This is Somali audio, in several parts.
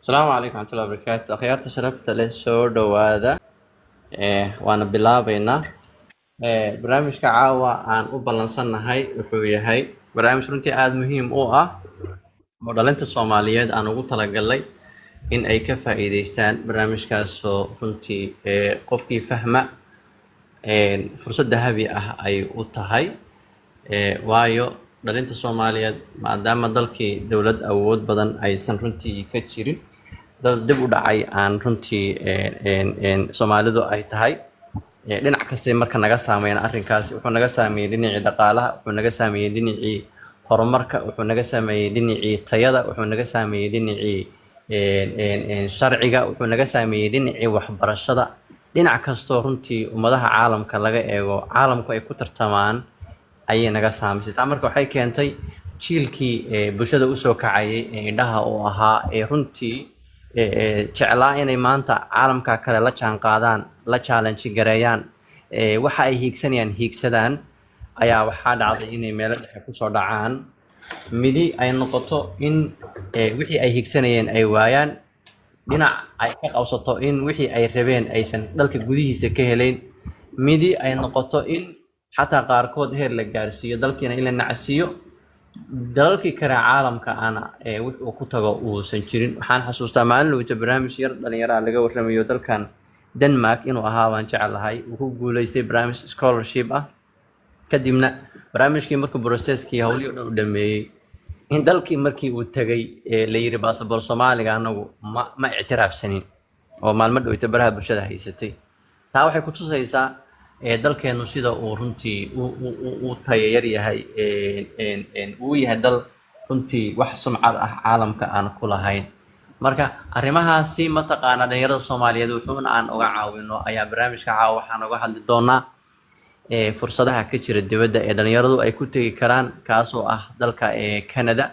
السلام عليكم ورحمة الله وبركاته. أخيارta sharafta leh soo dhowaada. Waana bilaabaynaa. Barnaamijka caawa aan u ballansannahay wuxuu yahay barnaamij runtii aada muhiim u ah oo dhalinta Soomaaliyeed aan ugu talagalay in ay ka faa'iidaystaan barnaamijkaasoo runtii qofkii fahma fursad dahabi ah ay u tahay. Waayo dhalinta Soomaaliyeed maadaama dalkii dowlad awood badan aysan runtii ka jirin, dal dib u dhacay aan runtii Soomaalidu ay tahay dhinac kasta marka naga saameeyna arrinkaasi wuxuu naga saameeyay dhinacii dhaqaalaha, wuxuu naga saameeyay dhinacii horumarka, wuxuu naga saameeyay dhinacii tayada, wuxuu naga saameeyay dhinacii sharciga, wuxuu naga saameeyay dhinacii waxbarashada. Dhinac kastoo runtii ummadaha caalamka laga eego caalamku ay ku tartamaan ayay naga saamaysay. Taa marka waxay keentay jiilkii bulshada u soo kacayay indhaha oo ahaa runtii jeclaa inay maanta caalamka kale la jaanqaadaan, la challenge gareeyaan, waxa ay hiigsadaan ayaa waxaa dhacday inay meelo dhexe kusoo dhacaan. Midi ay noqoto in wixii ay hiigsanayeen ay waayaan, dhinac ay ka qabsato in wixii ay rabeen aysan dalka gudihiisa ka helayn, midi ay noqoto in xataa qaarkood heer la gaarsiiyo dalkiina in la nacsiiyo, dalalkii kale caalamka ana wuxuu ku tago uusan jirin. Waxaan xasuustaa maalin lowta barnaamij yar dhalinyaro laga warramayo dalkan Denmark inuu ahaa, waan jecelahay, uu ku guuleystay barnaamij scholarship ah. Kadibna barnaamijkii markuu processkii hawlihii oo dhan u dhameeyey, in dalkii markii uu tagay la yiri baasaboor Soomaaliga anagu ma ictiraafsanin oo maalmo dhowta baraha bulshada haysatay. Taa waxay ku tusaysaa dalkeenu sida uu runtii u tayayar yahay, uu yahay dal runtii wax sumcad ah caalamka aan ku lahayn. Marka arrimahaasi mataqaana dhalinyarada Soomaaliyeed wuxuuna aan uga caawino ayaa barnaamijka caawa waxaan uga hadli doonaa fursadaha ka jira dibadda ee dhalinyaradu ay ku tegi karaan, kaasoo ah dalka Canada.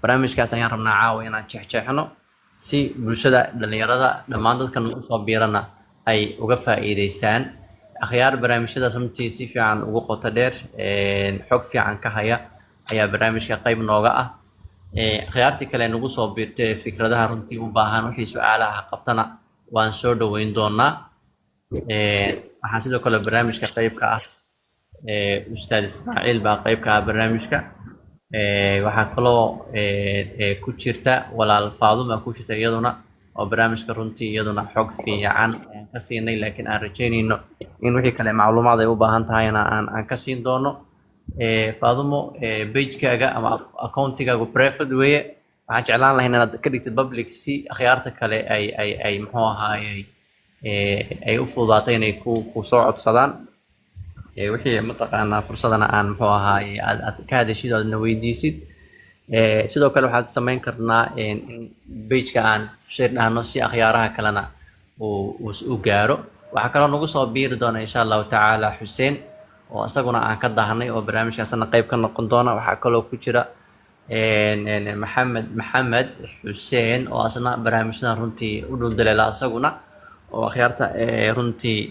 Barnaamijkaas ayaan rabnaa caawa inaan jeexjeexno si bulshada dhalinyarada dhammaan dadkan u soo biirana ay uga faa'iidaystaan. Akhyaar barnaamijyadaas runtii si fiican ugu qoto dheer, xog fiican ka haya ayaa barnaamijka qayb nooga ah. Akhyaartii kale nagu soo biirtay fikradaha runtii u baahan wixii su'aalaha qabtana waan soo dhaweyn doonaa. Waxaan sidoo kale barnaamijka qayb ka ah Ustaad Ismaaciil baa qayb ka ah barnaamijka. Waxaa kaloo ku jirta walaal Faaduma ku jirta iyaduna oo barnaamijka runtii iyaduna xog fiican ka siinay, laakiin aan rajaynayno in wixii kale macluumaad ay u baahan tahayna aan ka siin doono. Faadumo, page-kaaga ama account-kaaga private weeye, waxaan jeclaan lahayn inaad ka dhigtid public si akhyaarta kale ay muxuu ahaayey ay u fududaatay inay ku soo codsadaan wixii mataqaanaa fursadana aan muxuu ahaayey aad ka hadashid oo aadna weydiisid. Sidoo kale waxaad samayn karnaa in page-ka aan share dhahno si akhyaaraha kalena u gaaro. waxaa kaloo nagu soo biiri doona insha allahu tacaala Xuseen oo isaguna aan ka dahnay oo barnaamijkaasna qayb ka noqon doona. waxaa kaloo ku jira maxamed xuseen oo asna barnaamijyadan runtii u dhuldaleela isaguna oo akhyaarta runtii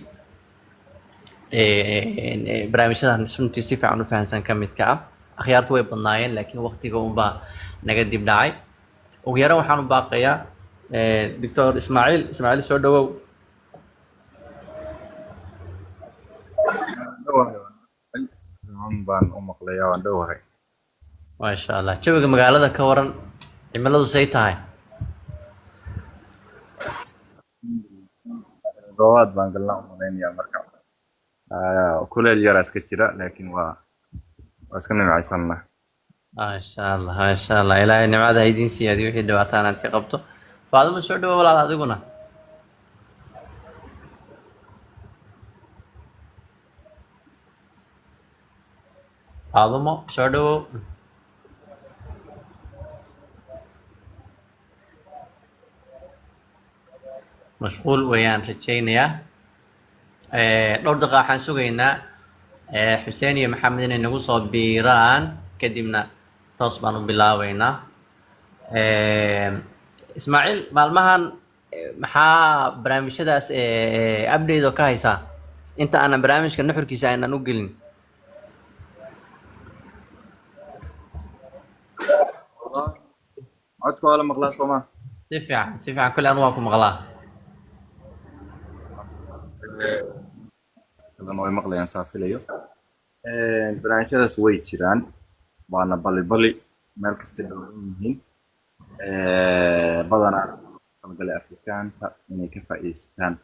barnaamijyadan runtii si fiican u fahansan ka mid ka ah. akhyaartu way badnaayeen laakiin waqtiga unbaa naga dib dhacay. ugu yaraan waxaan u baaqayaa Dr. Ismaaciil soo dhawow. baan u maqlayaa, waan dhowahay. Masha Allah. Jawiga magaalada ka waran, cimiladu say tahay? Dhowaad baan galnaa u malaynayaa marka. Kuleel yaraa iska jira laakiin waa iska nimcaysannahay. Masha Allah. Ilaahay nimcada ha idin siiyo wixii dhibaataan aad ka qabto. Faaduma soo dhawow walaal adiguna. Faadumo soo dhawow. mashquul weeyaan rajaynayaa. dhowr daqiiqo waxaan sugaynaa Xuseen iyo Maxamed inay nagu soo biiraan, kadibna toos baan u bilaabaynaa. Ismaaciil, maalmahan maxaa barnaamijyadaas update oo ka haysaa inta aanan barnaamijka nuxurkiisa aanan u gelin? codka waa la maqlaa soo ma? si fiican kule anu waa ku maqlaa. badan way maqlayaan saafilayo barnaamijyadaas way jiraan waana bali meel kasta dhowran yihiin badanaa talagale afrikaanka inay ka faa'iidaystaan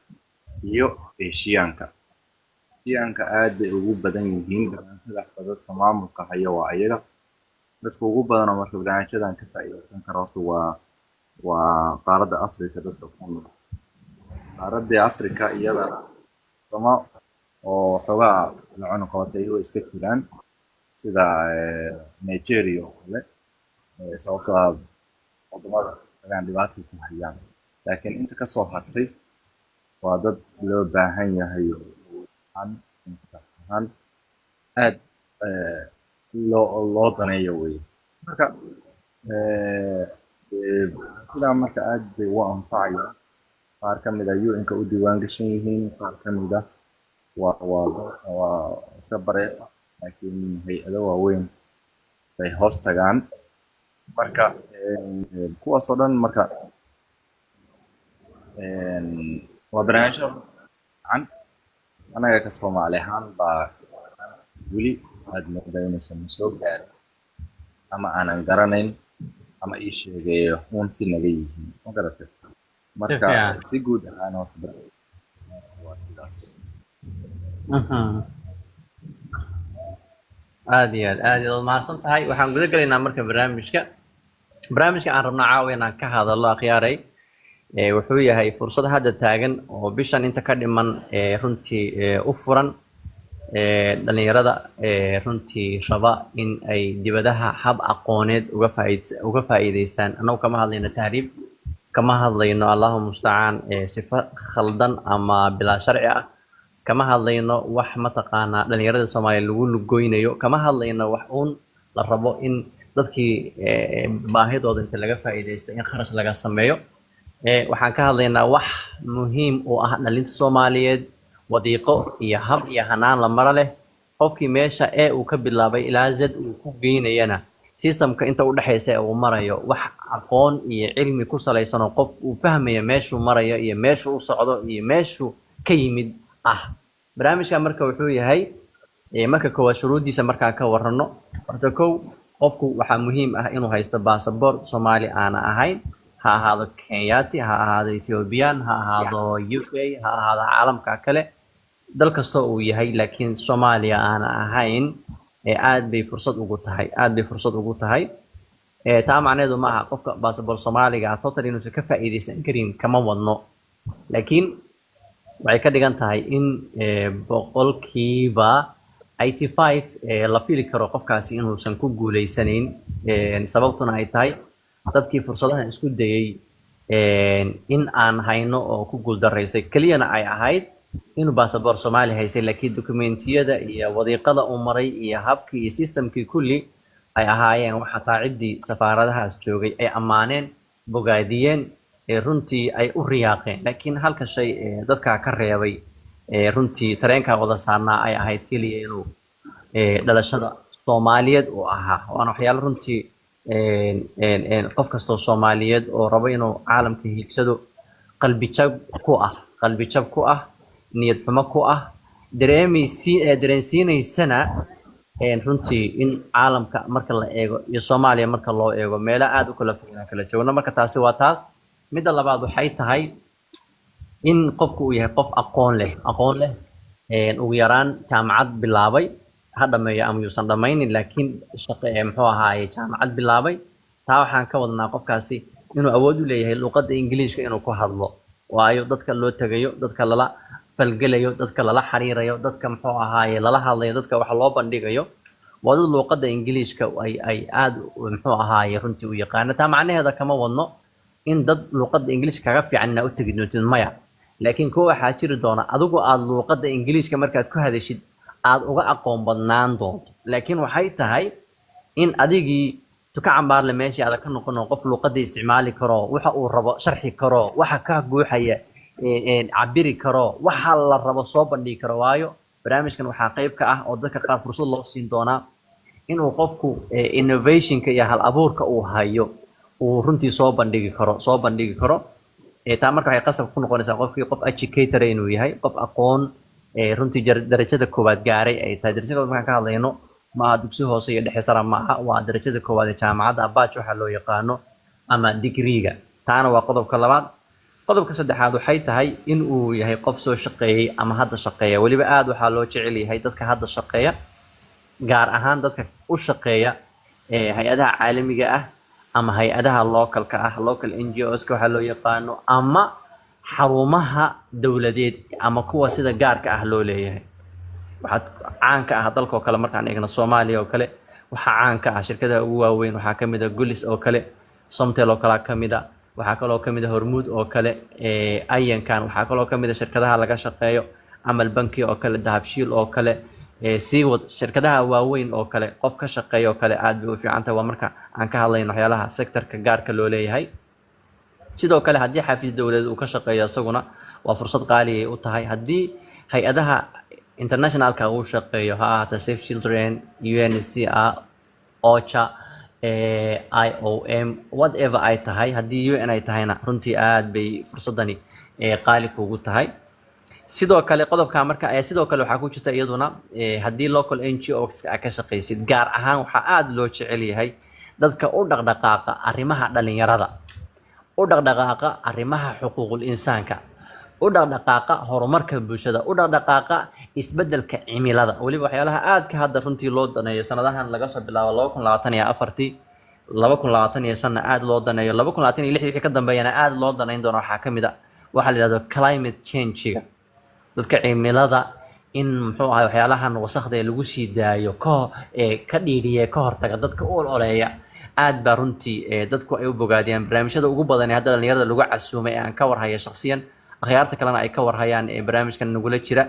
iyo eeshiyaanka aad bay ugu badan yihiin barnaamijyada dadka maamulka haya waa ayaga dadka ugu badan oo marka barnaamijyadan ka faa'iidaysan kara horta waa qaaradda afrika dadka ku nool qaaradda afrika iyada sama oo xogaa lacuna qabatay way iska jiraan sida Nigeria oo kale sababtoo ah wadamada aan dhibaato ku hayaan laakiin inta ka soo hartay waa dad loo baahan yahay aan aad loo daneeyo wey marka sidaa marka aad bay u anfacayaan qaar ka mid ah UN-ka u diiwaan gashan yihiin qaar ka mid ah waa iska bareefa laakiin hay-ado waaweyn bay hoos tagaan marka kuwaasoo dhan marka waa barnaamijyo fiican anaga ka Soomaali ahaan baa weli aad moodaa inaysan soo gaarin ama aanan garanayn ama ii sheegayo uun si naga yihiin ma garatay marka si guud ahaan horta waa sidaas aad iyo aad mahadsan tahay waxaan guda galaynaa marka barnaamijka aan rabnaa caawa inaan ka hadallo akhyaaray wuxuu yahay fursad hadda taagan oo bishan inta ka dhiman runtii u furan dhalinyarada runtii raba in ay dibadaha hab aqooneed uga faa'iidaystaan annagu kama hadlayno tahriib kama hadlayno allahu mustacaan sifo khaldan ama bilaa sharci ah kama hadlayno wax mataqaanaa dhalinyarada Soomaaliya lagu lugoynayo kama hadlayno wax uun la rabo in dadkii baahidooda inta laga faa'iidaysto in kharash laga sameeyo waxaan ka hadlaynaa wax muhiim u ah dhalinta Soomaaliyeed wadiiqo iyo hab iyo hanaan la mara leh qofkii meesha uu ka bilaabay ilaa Z uu ku geynayana systemka inta u dhaxaysa uu marayo wax aqoon iyo cilmi ku salaysan oo qof uu fahmayo meeshuu marayo iyo meeshuu u socdo iyo meeshuu ka yimid barnaamijka marka wuxuu yahay marka koowaad shuruudiisa markaa ka warrano horta kow qofku waxaa muhiim ah inuu haysto baasaboor Soomaali aan ahayn ha ahaado Kenyaati ha ahaado Ethiopian ha ahaado UK ha ahaado caalamka kale dal kasta uu yahay laakiin Soomaaliya aan ahayn aad bay fursad ugu tahay taa macnaheedu ma aha qofka baasaboor Soomaaliga total inuu ka faa'iideysan karin kama wadno laakiin waxay ka dhigan tahay in boqolkiiba 85 la fili karo qofkaasi inuusan ku guuleysanayn sababtuna ay tahay dadkii fursadaha isku dayay in aan hayno oo ku guuldareysay kaliyana ay ahayd inuu baasaboor Soomaali haystay laakiin dokumentiyada iyo wadiiqada uu maray iyo habkii iyo systemkii kulli ay ahaayeen waxa taacidii safaaradahaas joogay ay ammaaneen bogaadiyeen runtii ay u riyaaqeen laakiin halka shay dadka ka reebay runtii tareenka wada saarnaa ay ahayd kaliya inuu dhalashada Soomaaliyeed uu ahaa waana waxyaalo runtii qof kastoo Soomaaliyeed oo rabo inuu caalamka hiigsado qalbi jab ku ah niyad xumo ku ah dareensiinaysana runtii in caalamka marka la eego iyo Soomaaliya marka loo eego meelo aad u kala fogna kala joogno marka taasi waa taas midda labaad waxay tahay in qofku uu yahay qof aqoon leh ugu yaraan jaamacad bilaabay ha dhameeyo ama yuusan dhamaynin laakiin shaqo muxuu ahaaye jaamacad bilaabay taa waxaan ka wadnaa qofkaasi inuu awood u leeyahay luqadda Ingiriiska inuu ku hadlo waayo dadka loo tagayo dadka lala falgalayo dadka lala xiriirayo dadka muxuu ahaaye lala hadlayo dadka wax loo bandhigayo waa dad luqadda Ingiriiska ay aad muxuu ahaaye runtii u yaqaan taa macnaheeda kama wadno in dad luqadda Ingiriiska kaga fiican u tagi doontin maya laakiin koo waxaa jiri doona adigu aad luqadda Ingiriiska markaad ku hadashid aad uga aqoon badnaan doonto laakiin waxay tahay in adigii tuka cambaarle meeshii aad ka noqono qof luqadda isticmaali karo waxa uu rabo sharxi karo waxa ka guuxaya cabiri karo waxa la rabo soo bandhigi karo waayo barnaamijkan waxaa qayb ka ah oo dadka qaar fursad loo siin doonaa inuu qofku innovationka iyo hal abuurka uu hayo uu runtii soo bandhigi karo taa marka waxay qasab ku noqonaysaa qofkii qof educator inuu yahay qof aqoon runtii darajada koowaad gaaray ay tahay darajada koowaad markaan ka hadlayno ma aha dugsi hoose iyo dhexe sare ma aha waa darajada koowaad ee jaamacadda abaaj waxaa loo yaqaano ama digriiga taana waa qodobka labaad qodobka saddexaad waxay tahay in uu yahay qof soo shaqeeyay ama hadda shaqeeya weliba aad waxaa loo jecel yahay dadka hadda shaqeeya gaar ahaan dadka u shaqeeya hay-adaha caalamiga ah ama hay-adaha localka ah local NGOska waxaa loo yaqaano ama xarumaha dowladeed ama kuwa sida gaarka ah loo leeyahay waxaad caan ka ah dalka oo kale markaan eegno Soomaaliya oo kale waxaa caan ka ah shirkadaha ugu waaweyn waxaa ka mid ah Golis oo kale Somtel oo kale ka mid ah waxaa kaloo ka mid ah Hormuud oo kale Ayankan waxaa kaloo ka mid ah shirkadaha laga shaqeeyo Amal Banki oo kale Dahabshiil oo kale siiwad shirkadaha waaweyn oo kale qof ka shaqeeyo oo kale aad bay u fiican tahay waa marka aan ka hadlayno waxyaalaha sectorka gaarka loo leeyahay sidoo kale haddii xafiis dowladeed uu ka shaqeeyo isaguna waa fursad qaali ay u tahay haddii hay-adaha internationalka uu shaqeeyo ha ahaato Save Children UNHCR OCHA IOM whatever ay tahay haddii UN ay tahayna runtii aad bay fursadani qaali kugu tahay sidoo kale qodobka marka sidoo kale waxaa ku jirta iyaduna haddii local NGOs ka shaqeysid gaar ahaan waxaa aad loo jecel yahay dadka u dhaqdhaqaaqa arrimaha dhalinyarada u dhaqdhaqaaqa arrimaha xuquuqul insaanka u dhaqdhaqaaqa horumarka bulshada u dhaqdhaqaaqa isbedelka cimilada waliba waxyaalaha aad ka hadda runtii loo daneeyo sanadahan laga soo bilaabo 2024 aad loo daneeyo 2026 wixii ka dambeeyana aad loo daneyn doono waxaa ka mid ah waxa la yiraahdo climate change-ga dadka cimilada in muxuu ahay waxyaalahan wasaqda lagu sii daayo ka dhiiriye ka hortaga dadka u oleeya aad baa runtii dadku ay u bogaadiyaan barnaamijyada ugu badan ee hadda dhalinyarada lagu casuumay aan ka warhayo shakhsiyan akhyaarta kalena ay ka warhayaan barnaamijkan nagula jira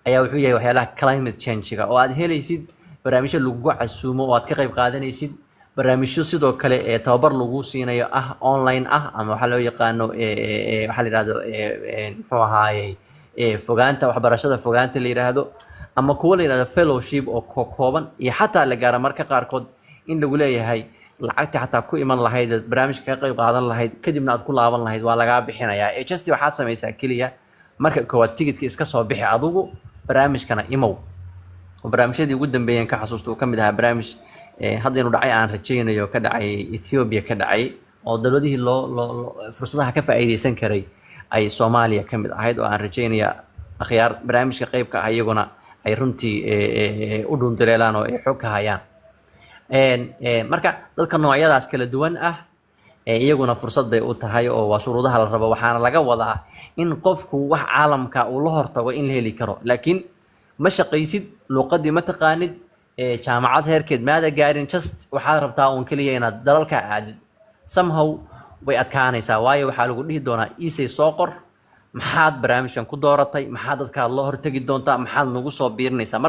ayaa wuxuu yahay waxyaalaha climate change-ga oo aad helaysid barnaamijyo lagu casuumo oo aad ka qayb qaadanaysid barnaamijyo sidoo kale tababar lagu siinayo ah online ah ama waxa loo yaqaano waxa la yiraahdo muxuu ahaayay fogaanta waxbarashada fogaanta la yiraahdo ama kuwa la yiraahdo fellowship oo kooban iyo xataa la gaaro marka qaarkood in lagu leeyahay lacagta xataa ku iman lahayd barnaamijka ka qayb qaadan lahayd kadibna aad ku laaban lahayd waa laga bixinayaa just waxaad samaysaa kaliya marka koowaad tigidhka iska soo bixi adigu barnaamijkana imow barnaamijyadii ugu dambeeyeen ka xasuusto uu ka mid ahaa barnaamij hadda inuu dhacay aan rajaynayo ka dhacay Ethiopia ka dhacay oo dawladihii fursadaha ka faa'iideysan karay ay Soomaaliya ka mid ahayd oo aan rajaynaya akhyaar barnaamijka qaybka ah iyaguna ay runtii u dhunduleelaan oo ay xog ka hayaan marka dadka noocyadaas kala duwan ah iyaguna fursad bay u tahay oo waa shuruudaha la rabo waxaana laga wadaa in qofku wax caalamka uu la hortago in la heli karo laakiin ma shaqaysid luqadii ma taqaanid jaamacad heerkeed maada gaarin just waxaad rabtaa uun kaliya inaad dalalka aadid somehow way adkaanaysaa waayo waxaa lagu dhihi doonaa iisay soo qor maxaad barnaamijkan ku dooratay maxaad dadka la hortagi doontaa maxaad nagu soo biirinaysaa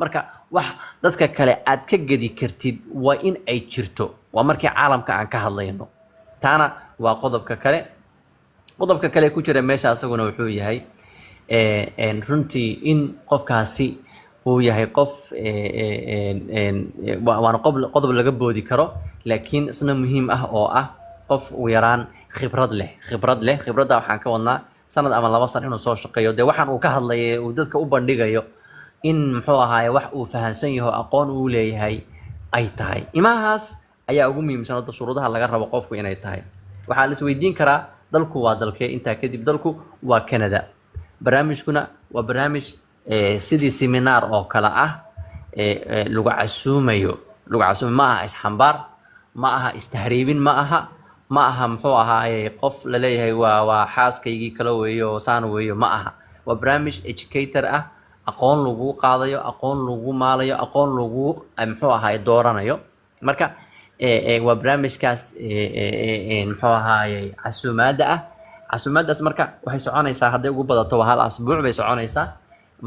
marka wax dadka kale aad ka gedi kartid waa in ay jirto waa markii caalamka aan ka hadlayno taana waa qodobka kale ku jira meesha asaguna wuxuu yahay runtii in qofkaasi uu yahay qof waana qodob laga boodi karo laakiin isna muhiim ah oo ah qof uu yaraan khibrad leh khibradda waxaan ka wadnaa sanad ama 2 sano inuu soo shaqeeyo dee waxaan uu ka hadlayo uu dadka u bandhigayo in muxuu ahaay wax uu fahansan yahay aqoon uu leeyahay ay tahay imahaas ayaa ugu muhiimsan oo shuruudaha laga rabo qofku inay tahay waxaa la isweydiin karaa dalku waa dalkee intaa kadib dalku waa Canada barnaamijkuna waa barnaamij sidii seminar oo kala ah lagu casuumayo ma aha isxambaar ma aha istahriibin ma aha muxuu ahaay qof la leeyahay waa xaaskaygii kala weeyo saan weeyo ma aha waa barnaamij educator ah aqoon lagu qaadayo aqoon lagu maalayo aqoon lagu muxuu ahaay dooranayo marka waa barnaamijkaas muxuu ahaay casuumaadaas marka waxay soconaysaa hadday ugu badato waa 1 asbuuc bay soconaysaa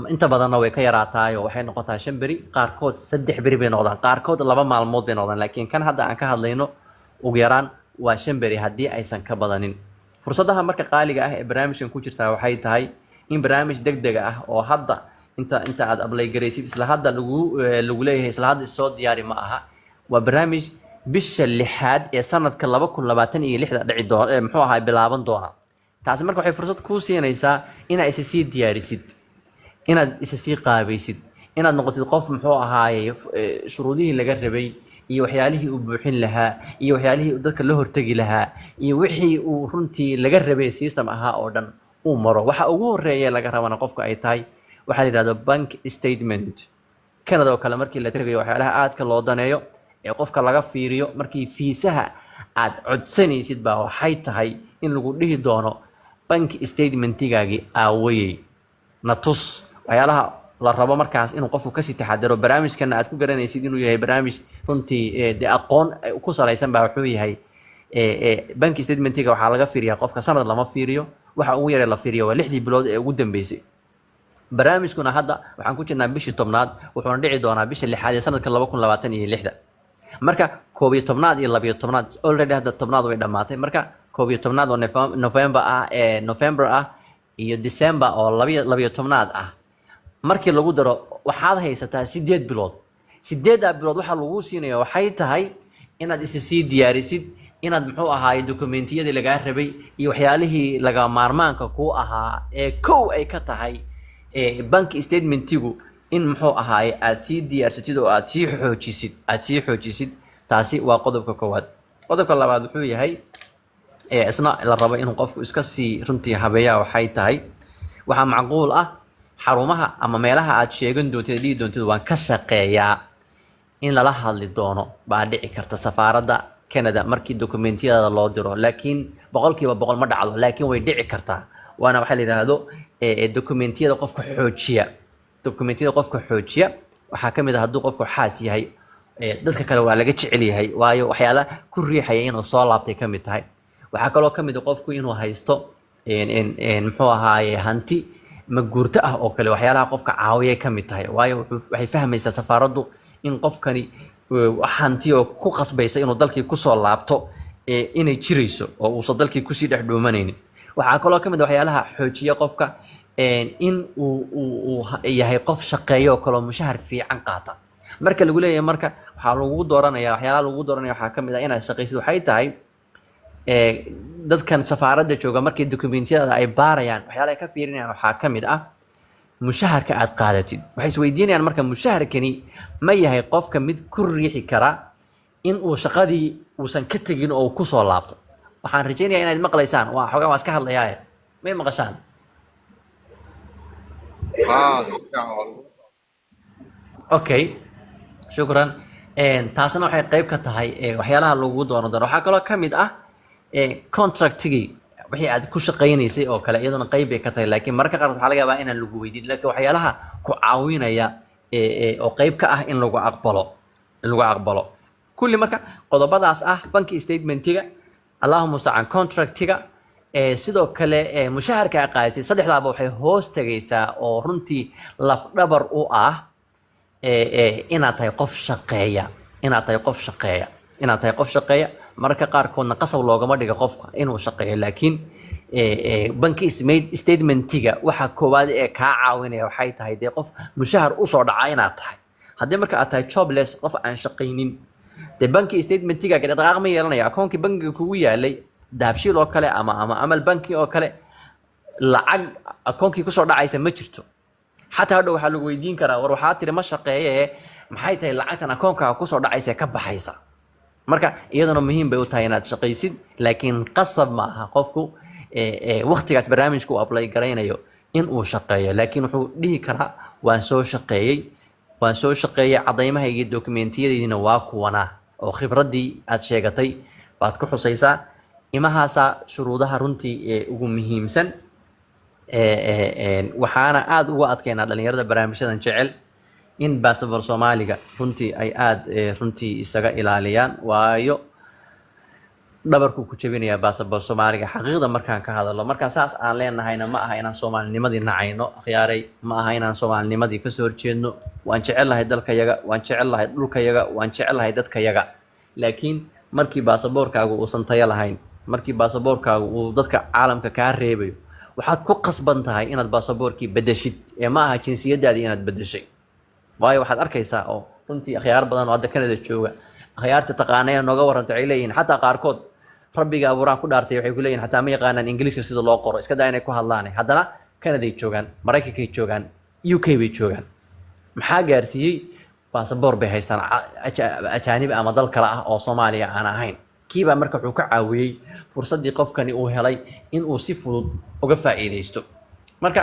inta badanna way ka yaraataay oo waxay noqotaa 5 beri qaarkood 3 beri bay noqdaan qaarkood 2 maalmood bay noqdaan laakiin kan hadda aan ka hadlayno ugu yaraan waa 5 beri haddii aysan ka badanin fursadaha marka qaaliga ah ee barnaamijkan ku jirta waxay tahay in barnaamij degdeg ah oo hadda inta aad apply garaysid isla hadda lagu leeyahay isla hadda soo diyaari ma aha waa barnaamij bisha lixaad ee sanadka 2026 dhici doona muxuu ahaa bilaaban doona. taasi marka waxay fursad kuu siinaysaa inaad isa sii diyaarisid, inaad isa sii qaabaysid, inaad noqotid qof muxuu ahaaye shuruudihii laga rabay iyo waxyaalihii uu buuxin lahaa iyo waxyaalihii uu dadka la hortegi lahaa iyo wixii uu runtii laga rabay system ahaa oo dhan uu maro. waxa ugu horeeya laga rabana qofka ay tahay waxaa la yidhahdo bank statement. Canada oo kale markii la tagayo waxyaalaha aadka loo daneeyo ee qofka laga fiiriyo markii fiisaha aad codsanaysid baa waxay tahay in lagu dhihi doono bank statementigaagii aawayey na tus. waxyaalaha la rabo markaas inuu qofku kasii taxadaro. barnaamijkana aad ku garanaysid inuu yahay barnaamij runtii dee aqoon ku salaysan baa wuxuu yahay bank statementiga waxaa laga fiiriyaa qofka sanad lama fiiriyo, waxa ugu yaree la fiiriyo waa 6 bilood ee ugu dambeysay. barnaamijkuna hadda waxaan ku jirnaa bishii 10aad wuxuuna dhici doonaa bisha 6aad ee sanadka 2026. marka 11aad iyo 12aad already hadda 10aad way dhamaatay. marka 11aad oo November ah iyo December oo 12aad ah markii lagu daro waxaad haysataa 8 bilood. 8 bilood waxa lagu siinayo waxay tahay inaad isa sii diyaarisid, inaad muxuu ahaay dokumentiyadii laga rabay iyo waxyaalihii laga maarmaanka ku ahaa ee kow ay ka tahay bank statementigu in muxuu ahaay aad sii diyaarsatid oo aad sii xoojisid. taasi waa qodobka koowaad. qodobka labaad wuxuu yahay isna la rabo inuu qofku iska sii runtii habeeyaa waxay tahay waxaa macquul ah xarumaha ama meelaha aad sheegan doontid dhihi doontid waan ka shaqeeyaa in lala hadli doono baa dhici karta safaaradda Canada markii dokumentiyada loo diro, laakiin 100% ma dhacdo, laakiin way dhici kartaa. waana waxa la yiraahdo dokumentiyada qofka xoojiya waxaa kamid ah hadduu qofku xaas yahay dadka kale waa laga jecel yahay waayo waxyaala ku riixaya inuu soo laabtay kamid tahay. waxaa kaloo kamid ah qofku inuu haysto muxuu ahaaye hanti maguurto ah oo kale waxyaalaha qofka caawiya kamid tahay waayo waxay fahmaysaa safaaraddu in qofkani hanti oo ku qasbaysa inuu dalkii kusoo laabto inay jirayso oo uusan dalkii kusii dhex dhuumanaynin. waxaa kaloo kamid ah waxyaalaha xoojiya qofka in uu yahay qof shaqeeyo oo kale mushahar fiican qaata. marka lagu leeyahay marka waxyaalaha lagu dooranaya waxaa kamid ah inaad shaqaysid waxay tahay dadkan safaaradda jooga markii dokumentiyada ay baarayaan waxyaalaha ay ka fiirinayaan waxaa kamid ah mushaharka aad qaadatid. waxay isweydiinayaan marka mushaharkani ma yahay qofka mid ku riixi kara in uu shaqadii uusan ka tegin oo ku soo laabto. waxaan rajaynayaa inaad maqlaysaan. xogaa waa iska hadlayaa may maqashaan? okay shukran. taasna waxay qayb ka tahay waxyaalaha lagu dooran doono. waxaa kaloo kamid ah contractigii wixii aad ku shaqaynaysay oo kale iyaduna qayb bay ka tahay, laakiin marka qaar waxaa laga yaabaa inaan lagu weydiin, laakiin waxyaalaha ku caawinaya oo qayb ka ah in lagu aqbalo kulli. marka qodobadaas ah bank statementiga, allahumma musta'an contractiga, sidoo kale mushaharka aad qaadatay, saddexdaaba waxay hoos tagaysaa oo runtii laf dhabar u ah inaad tahay qof shaqeeya. marka qaarkoodna qasab loogama dhiga qofka inuu shaqeeyo, laakiin bank statementiga waxa koowaad ee kaa caawinaya waxay tahay dee qof mushahar usoo dhaca inaad tahay. haddii marka aad tahay jobless, qof aan shaqaynin, dee bank statementiga dhaqaaq ma yeelanaya. akoonkii bankiga kugu yaalay dahabshiil oo kale ama amal banki oo kale lacag akoonkii kusoo dhacaysa ma jirto. xataa hadhow waxaa lagu weydiin karaa war waxaa tiri ma shaqeeye maxay tahay lacagtan akoonkaaga kusoo dhacaysa ka baxaysa. marka iyadana muhiim bay u tahay inaad shaqaysid, laakiin qasab ma aha qofku waqtigaas barnaamijku uu apply garaynayo in uu shaqeeyo, laakiin wuxuu dhihi karaa waan soo shaqeeyay cadaymahaygii dokumentiyadiina waa kuwana oo khibradii aad sheegatay baad ku xusaysaa. imahaasa shuruudaha runtii ugu muhiimsan. waxaana aad uga adkeynaa dhalinyarada barnaamijyadan jecel in baasabor Soomaaliga runtii ay aad runtii isaga ilaaliyaan waayo dhabarku ku jabinaya baasabor Soomaaliga xaqiiqda markaan ka hadalo. marka saas aan leenahayna ma aha inaan Soomaalinimadii nacayno akhyaaray, ma aha inaan Soomaalinimadii ka soo horjeedno. waan jecelahay dalkayaga, waan jecelahay dhulkayaga, waan jecelahay dadkayaga, laakiin markii baasaboorkaagu uusan tayo lahayn, markii baasaboorkaagu uu dadka caalamka kaa reebayo, waxaad ku qasban tahay inaad baasaboorkii bedeshid ma aha jinsiyadaadii inaad bedeshay. waayo waxaad arkaysaa oo runtii akhyaar badan oo hadda Canada jooga khiyaarta taqaanay nooga warranta waxay leeyihiin xataa qaarkood rabbiga abuuraan ku dhaartay waxay ku leeyihiin xataa ma yaqaanaan ingiliishka sida loo qoro iska daa inay ku hadlaan haddana Canada ay joogaan Mareykankay joogaan UK bay joogaan maxaa gaarsiiyey baasaboor bay haystaan ajaanib ama dal kale ah oo Soomaaliya aan ahayn kiiba marka wuxuu ka caawiyey fursadii qofkani uu helay in uu si fudud uga faa'iideysto marka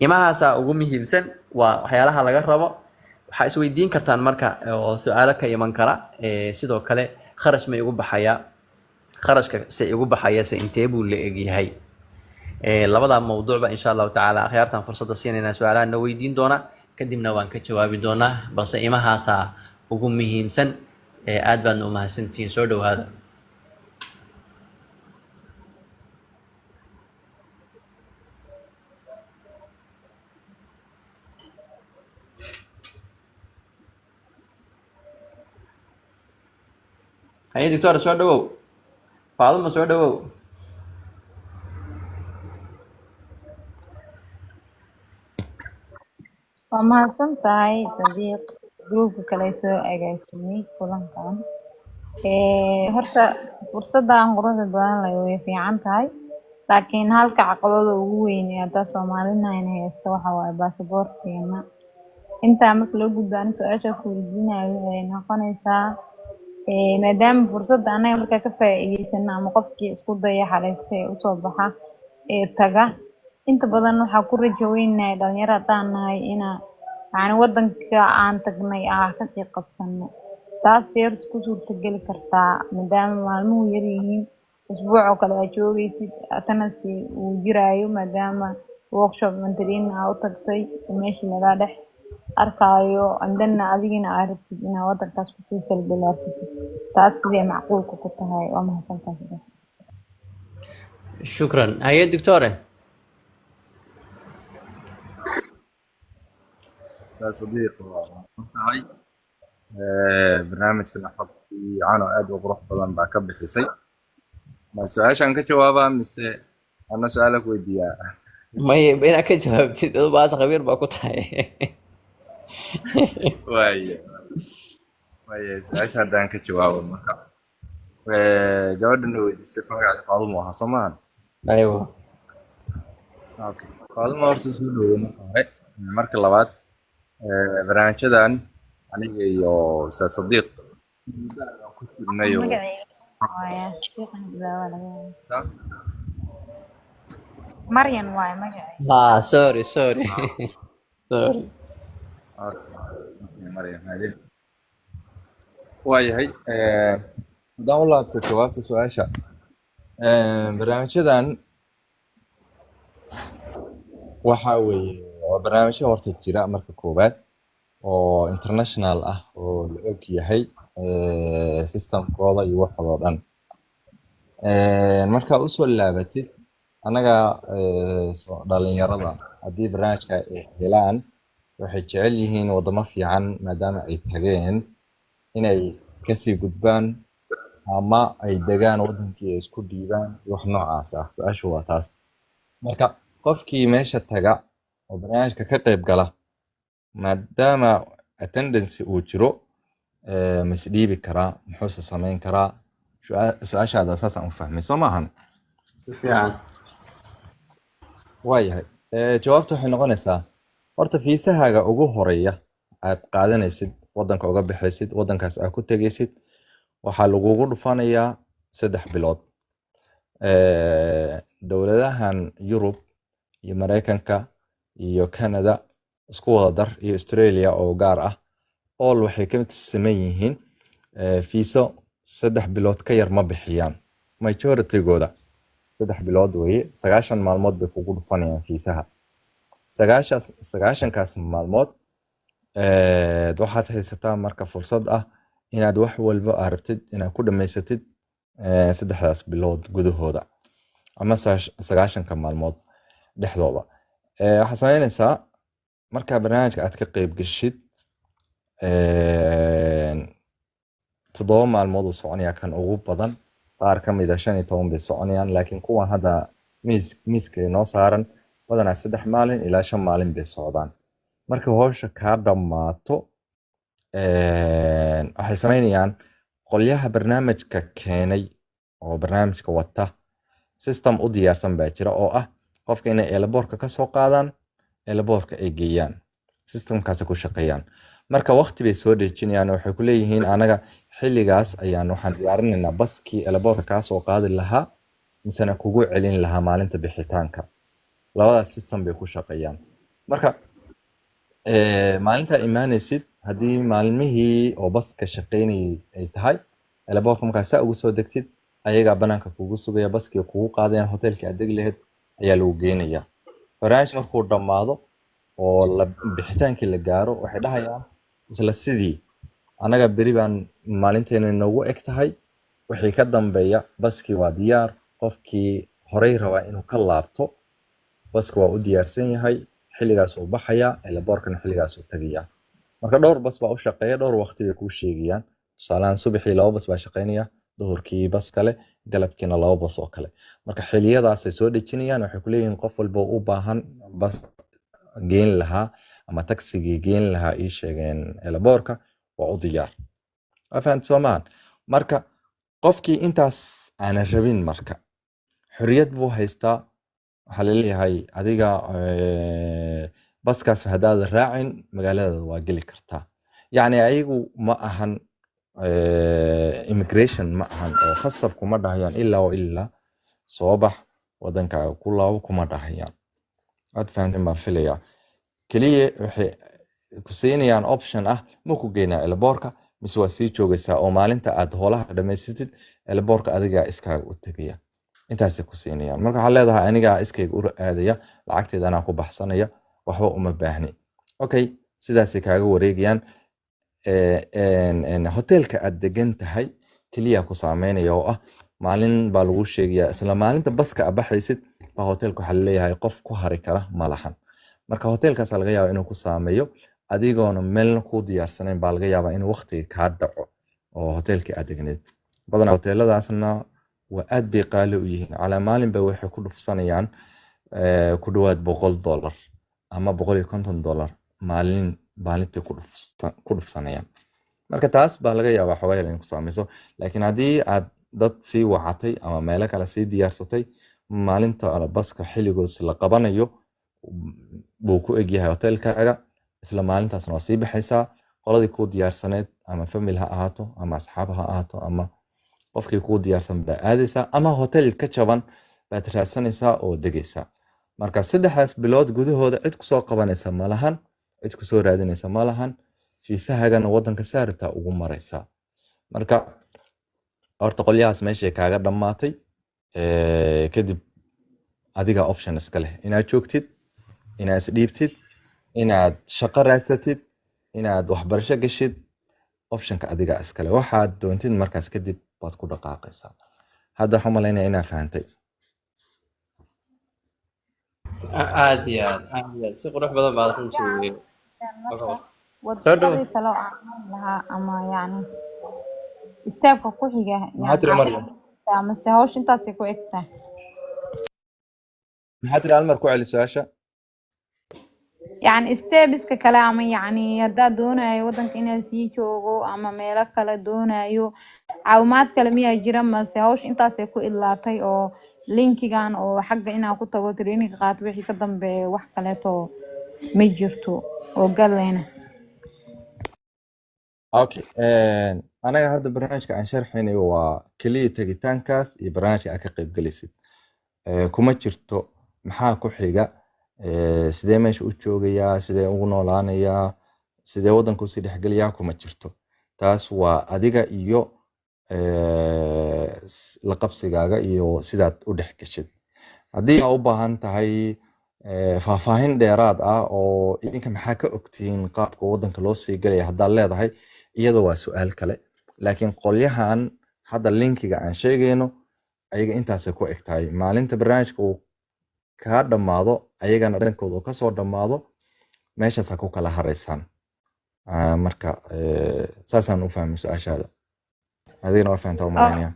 imahaasa ugu muhiimsan waa waxyaalaha laga rabo waxaa isweydiin kartaan marka oo su'aalo ka iman kara sidoo kale kharash ma igu baxaya kharashka se igu baxaya se intee buu la eg yahay labada mawduucba insha Allah taala akhyaartan fursadda siinayna su'aalaha na weydiin doona kadibna waan ka jawaabi doonaa balse imahaasa ugu muhiimsan aad baan u mahadsantihiin soo dhawaada هاي دكتور soo dhawow Faadumo soo dhawow waa mahadsan tahay Sadiiq gruubka kale soo agaasimay kulankan horta fursadan quruxda badan leh way fiican tahay laakiin halka caqabada ugu weyn ee hadda Soomaalina inay haysto waxa waaye baasaboorkeena inta marka loo gudbaan su'aasha ku weydiinayo ay noqonaysaa maadaama fursadda anaga marka ka faa'iideysana ama qofkii isku daya xaleystay u soo baxa taga inta badan waxa ku rajo weynahay dhalinyaro haddaan nahay ina yani wadanka aan tagnay ka sii qabsano taas yeertu ku suurtageli kartaa maadaama maalmuhu yar yihiin usbuuc oo kale aad joogaysid tanasi uu jiraayo maadaama workshop mentoring u tagtay meesha laga dhex arkaayo andana adigina aad rabtid inaad wadankaas ku sii salbilaasatid taas sidee macquulka ku tahay waa mahadsantahay shukran haye doctore صديق هاي برنامجكنا حطي عنا aad u qurux badan baa ka bixisay ma su'aashan ka jawaabaa mise ana su'aal ku weydiiyaa may ina ka jawaabtid oo baas khabiir baa ku tahay waaye su'aasha haddaan ka jawaabo marka gabadhan weydiisay magaca Faadumo aha Soomaan aywa okay Faadumo horta soo dhaweey marka labaad barnaamijyadan aniga iyo Ustaad Sadiiq ku jirnayo Maryan waay magaceeda sorry sorry Maryan hadi waayahay haddaan u laabto jawaabta su'aasha barnaamijyadan waxa weeye waa barnaamijyo horta jira marka koowaad oo international ah oo la og yahay systemkooda iyo waxooda dhan marka u soo laabatid anaga dhalinyarada haddii barnaamijka ay helaan waxay jecel yihiin wadamo fiican maadaama ay tageen inay kasii gudbaan ama ay degaan wadankii ay isku dhiibaan wax noocaas ah su'aashu waa taas marka qofkii meesha taga oo barnaamijka ka qayb gala maadaama attendance uu jiro ma isdhiibi karaa muxuuse samayn karaa su'aashaada saasaan u fahmay soo maahan fiican waayahay jawaabta waxay noqonaysaa horta fiisahaaga ugu horeeya aad qaadanaysid wadanka uga bixaysid wadankaas aad ku tegaysid waxaa lagugu dhufanayaa 3 bilood dowladahan Yurub iyo Mareykanka iyo Canada isku wada dar iyo Australia oo gaar ah all waxay ka sameyn yihiin fiiso 3 bilood ka yar ma bixiyaan majority-gooda 3 bilood weeye 9 maalmood bay kugu dhufanayaan fiisaha 9 kaas maalmood waxaad haysataa marka fursad ah inaad wax walba aad rabtid inaad ku dhamaysatid 3daas bilood gudahooda ama 9 maalmood dhexdooda waxaad samaynaysaa marka barnaamijka aad ka qayb gashid 7 maalmood uu soconaya kan ugu badan qaar ka mid ah 15 bay soconayaan laakiin kuwan hadda miiska inoo saaran badanaa 3 maalin ilaa 5 maalin bay socdaan marka hawsha ka dhamaato waxay samaynayaan qolyaha barnaamijka keenay oo barnaamijka wata system u diyaarsan baa jira oo ah qofka inay eelaboorka ka soo qaadaan eelaboorka ay geeyaan systemkaasi ku shaqeeyaan marka waqti bay soo dejinayaan waxay ku leeyihiin anaga xilligaas ayaan waxaan diyaarinaynaa baskii eelaboorka kaa soo qaadi lahaa misana kugu celin lahaa maalinta bixitaanka labadaas system bay ku shaqeeyaan marka maalinta imaanaysid haddii maalmihii oo baska shaqeynayay ay tahay eelaboorka markaa saa ugu soo degtid ayagaa banaanka kugu sugaya baskii kugu qaadayaan hotelkii aad degi lahayd ayaa lagu geynayaa barnaamij markuu dhammaado oo bixitaankii la gaaro waxay dhahayaan isla sidii anaga beri baan maalinteena noogu eg tahay wixii ka dambeeya baskii waa diyaar qofkii horey rabaa inuu ka laabto baska waa u diyaarsan yahay xilligaas uu baxaya eelaboorkana xilligaas uu tagaya marka dhowr bas baa u shaqeeya dhowr waqti bay kuu sheegayaan tusaalahan subaxii 2 bas baa shaqeynaya duhurkii bas kale galabkiina 2 bas oo kale marka xilliyadaasay soo dejinayaan waxay ku leeyihiin qof walba u baahan bas geyn lahaa ama taxigii geyn lahaa ii sheegeen eelaboorka waa u diyaar afaan Soomaan marka qofkii intaas aan rabin marka xuriyad buu haystaa waxa la leeyahay adiga baskaas hadaad raacin magaalada waa geli kartaa yani ayagu ma ahan immigration ma ahan oo khasab kuma dhahayaan ilaa soo bax wadankaaga ku laabo kuma dhahayaan aad fahanteen baan filayaa kaliya waxay ku siinayaan option ah ma ku geynaa eelaboorka mise waa sii joogaysaa oo maalinta aad howlaha dhamaysatid eelaboorka adiga iskaaga u tagaya intaasay ku siinayaan marka waxaa leedahay aniga iskayga u aadaya lacagteeda anaa ku baxsanaya waxba uma baahni okay sidaasay kaaga wareegayaan hotelka aad degan tahay kaliya ku saameynaya oo ah maalin baa lagu sheegayaa isla maalinta baska aad baxaysid baa hotelka waxaa leeyahay qof ku hari kara ma lahan marka hotelkaas laga yaabaa inuu ku saameeyo adigoona meelna ku diyaarsanayn baa laga yaabaa inuu waqtiga kaa dhaco oo hotelka aad degneed badanaa hoteladaasna waa aad bay qaali u yihiin calaa maalin bay waxay ku dhufsanayaan ku dhawaad $100 ama $150 maalintii ku dhufsanayaan marka taas baa laga yaabaa xogaa yar inay ku saameyso laakiin haddii aad dad sii wacatay ama meelo kale sii diyaarsatay maalinta baska xilligood la qabanayo buu ku egyahay hotelkaaga isla maalintaasna waa sii baxaysaa qoladii kuu diyaarsaneed ama family ha ahaato ama asxaab ha ahaato ama qofkii kuu diyaarsan baa aadaysaa ama hotel ka jaban baad raadsanaysaa oo degaysaa marka 3 bilood gudahooda cid ku soo qabanaysa ma lahan cid ku soo raadinaysa ma lahan fiisahaagana wadanka saarta ugu maraysaa marka horta qolyahaas meeshay kaaga dhamaatay kadib adiga option iska leh inaad joogtid inaad isdhiibtid inaad shaqo raadsatid inaad waxbarasho gashid optionka adiga iska leh waxaad doontid markaas kadib baad ku dhaqaaqaysaa hadda waxaan malaynaya inaad fahantay aad iyo aad si qurux badan baad runtii wadadii kale oo aan lahaa ama yani istaabka ku xiga maxaa tiri Maryam mase hawsha intaasay ku egtaa maxaa tiri Almar ku celi su'aasha يعني steps kale ama yani haddaad doonayo wadanka inaad sii joogo ama meelo kale doonayo caawimaad kale miyaa jira mase hawsha intaasay ku idlaatay oo linkigan oo xagga inaa ku tago training qaato wixii ka dambeeya wax kaleeto ma jirto oo galeyna okay anaga hadda barnaamijka aan sharxaynayo waa kaliya tagitaankaas iyo barnaamijka aad ka qayb galaysid kuma jirto maxaa ku xiga sidee meesha u joogayaa sidee ugu noolaanayaa sidee wadanka usii dhexgelayaa kuma jirto taas waa adiga iyo la qabsigaaga iyo sidaad u dhex gashid haddii aad u baahan tahay faahfaahin dheeraad ah oo idinka maxaa ka ogtihiin qaabka wadanka loo sii galaya haddaad leedahay iyadoo waa su'aal kale laakiin qolyahan hadda linkiga aan sheegayno ayaga intaasay ku eg tahay maalinta barnaamijka uu kaa dhammaado ayagana dhankooda uu kasoo dhammaado meeshaas ha ku kala haraysaan marka saasaan u fahmay su'aashaada adigana waa fahantaa u malaynaya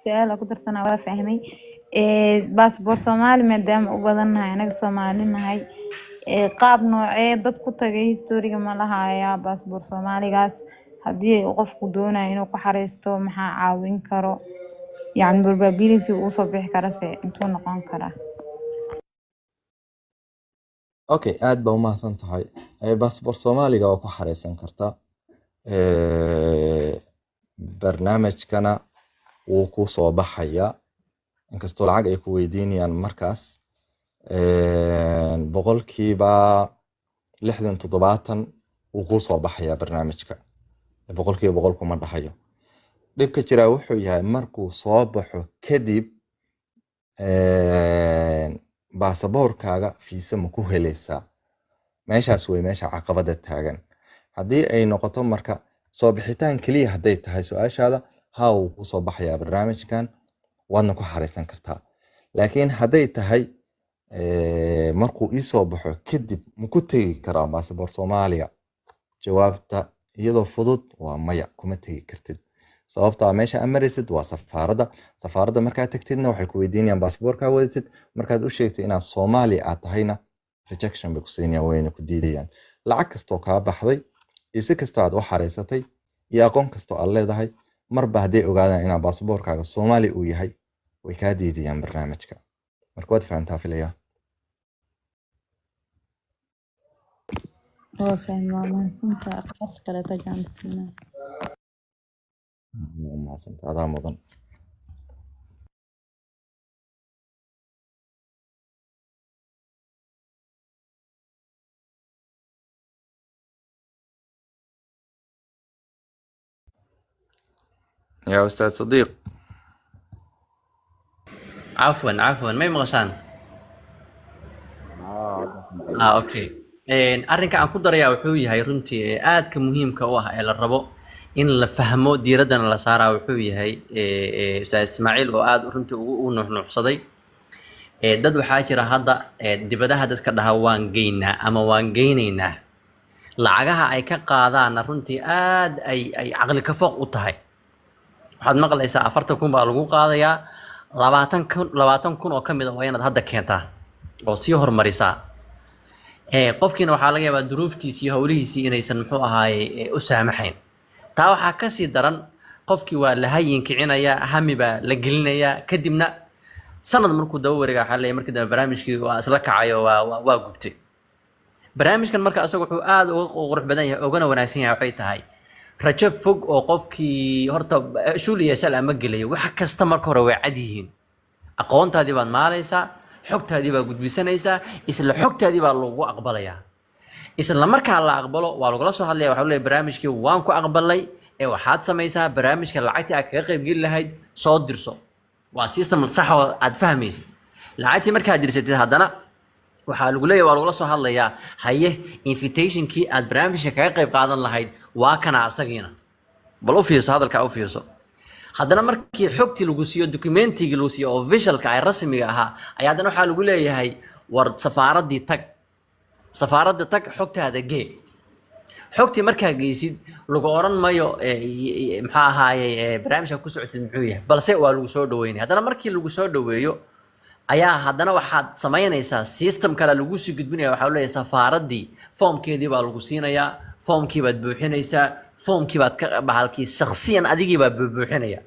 su'aal ku darsanaa waa fahmay baasaboor Soomaali maadaama u badannahay anaga Soomaali nahay qaab noocee dad ku tagay historiga ma lahaaya baasaboor Soomaaligaas haddii uu qofku doonayo inuu ku xareysto maxaa caawin karo yacni probability uu soo bixi kara se intuu noqon karaa. okay aad baa umahadsan tahay baasaboor soomaaliga waa ku xareysan kartaa barnaamijkana wuu ku soo baxayaa inkastoo lacag ay ku weydiinayaan markaas boqolkiiba 60-70 wuu ku soo baxayaa barnaamijka boqolkiiba boqol kuma dhaxayo dhibka jira wuxuu yahay markuu soo baxo kadib baasaboorkaaga fiisa ma ku helaysaa meeshaas way meesha caqabada taagan haddii ay noqoto marka soo bixitaan keliya hadday tahay su-aashaada haa wuu ku soo baxayaa barnaamijkan waadna ku xareysan kartaa laakiin hadday tahay markuu ii soo baxo kadib ma ku tegi karaa baasaboor soomaaliga jawaabta iyadoo fudud waa maya kuma tegi kartid sababta meesha aad maraysid waa safaaradda markaad tagtidna waxay ku weydiinayaan baasaboorkaa wadatid markaad u sheegtay inaad Soomaali aad tahayna rejection bay ku siinayaan wayna ku diidayaan lacag kastoo kaa baxday iyo si kastoo aad u xareysatay iyo aqoon kastoo aad leedahay marba hadday ogaadaan inaad baasaboorkaaga Soomaali uu yahay way kaa diidayaan barnaamijka marka waad fahantaa filaya ما سنت هذا مضن يا أستاذ صديق عفوا ما مغشان اوكي arrinka aan ku darayaa wuxuu yahay runtii aadka muhiimka u ah ee la rabo in la fahmo diiradana la saaraa wuxuu yahay Ustaad Ismaaciil oo aad runtii ugu nuuxnuuxsaday dad waxaa jira hadda dibadaha dadka dhaha waan geynaa ama waan geynaynaa lacagaha ay ka qaadaan runtii aad ay aqli ka fooq u tahay waxaad maqlaysaa 40,000 baa lagu qaadayaa 20,000 oo kamid ah waa inaad hadda keentaa oo sii hormarisaa qofkiina waxaa laga yaabaa duruuftiisa iyo hawlihiisii inaysan muxuu ahaay u saamaxayn taa waxaa ka sii daran qofkii waa la hayin kicinaya hami baa la gelinaya kadibna sanad markuu daba wareega waxa la markii dambe barnaamijkii waa isla kacayo waa gubtay barnaamijkan marka asagu wuxuu aad uga qurux badan yahay ogana wanaagsan yahay waxay tahay rajo fog oo qofkii horta shuuliya shal ama gelayo waxa kasta marka hore way cad yihiin aqoontaadii baad maalaysaa xogtaadii baa gudbisanaysaa isla xogtaadii baa lagu aqbalayaa isla markaa la aqbalo waa lagula soo hadlaya waxa leeyahay barnaamijkii waan ku aqbalay ee waxaad samaysaa barnaamijka lacagtii aad kaga qayb geli lahayd soo dirso waa system sax oo aad fahmaysid lacagtii markaad dirsatid haddana waxaa lagu leeyahay waa lagula soo hadlayaa haye invitationkii aad barnaamijka kaga qayb qaadan lahayd waa kana asagiina bal u fiirso hadalka u fiirso haddana markii xogtii lagu siiyo documentigii lagu siiyo oo visualka ay rasmiga ahaa ayaa haddana waxaa lagu leeyahay war safaaradda tag xogtaada gee xogtii markaa geysid lagu oran mayo maxaa ahaayey barnaamijka ku socotid muxuu yahay balse waa lagu soo dhaweynaya haddana markii lagu soo dhaweeyo ayaa haddana waxaad samaynaysaa system kale lagu sii gudbinaya waxaa leeyahay safaaraddii foomkeedii baa lagu siinayaa foomkii baad buuxinaysaa foomkii baad ka bahalkii shakhsiyan adigii baa buuxinaya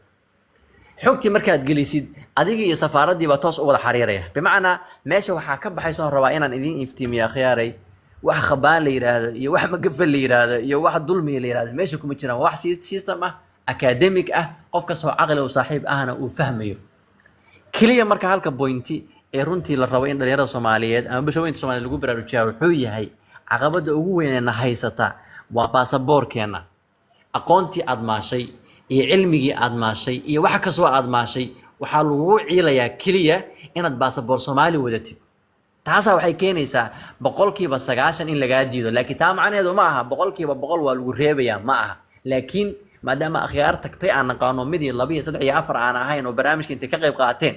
xogtii markaad gelisid adigii iyo safaaraddii baa toos u wada xariiraya bimacnaa meesha waxaa ka baxaysa rabaa inaan idin iftiimiyo khiyaaray wax khabaan la yiraahdo iyo wax magafal la yiraahdo iyo wax dulmi la yiraahdo meesha kuma jiraan wax system ah academic ah qof kastoo caqli u saaxiib ahna uu fahmayo kaliya marka halka pointi ee runtii la rabo in dhalinyarada Soomaaliyeed ama bulshooyinka Soomaaliyeed lagu baraarujiyo wuxuu yahay caqabada ugu weyn ee haysata waa baasaboorkeena aqoontii aad maashay iyo cilmigii aad maashay iyo wax kastoo aad maashay waxaa lagu ciilayaa kaliya inaad baasaboor Soomaali wadatid taas waxay keenaysaa 90% in laga diido laakiin taa macnaheedu ma aha 100% waa lagu reebayaa ma aha laakiin maadaama akhyaar tagtay aan naqaano midii 2 3 iyo 4 aan ahayn oo barnaamijka inta ka qayb qaateen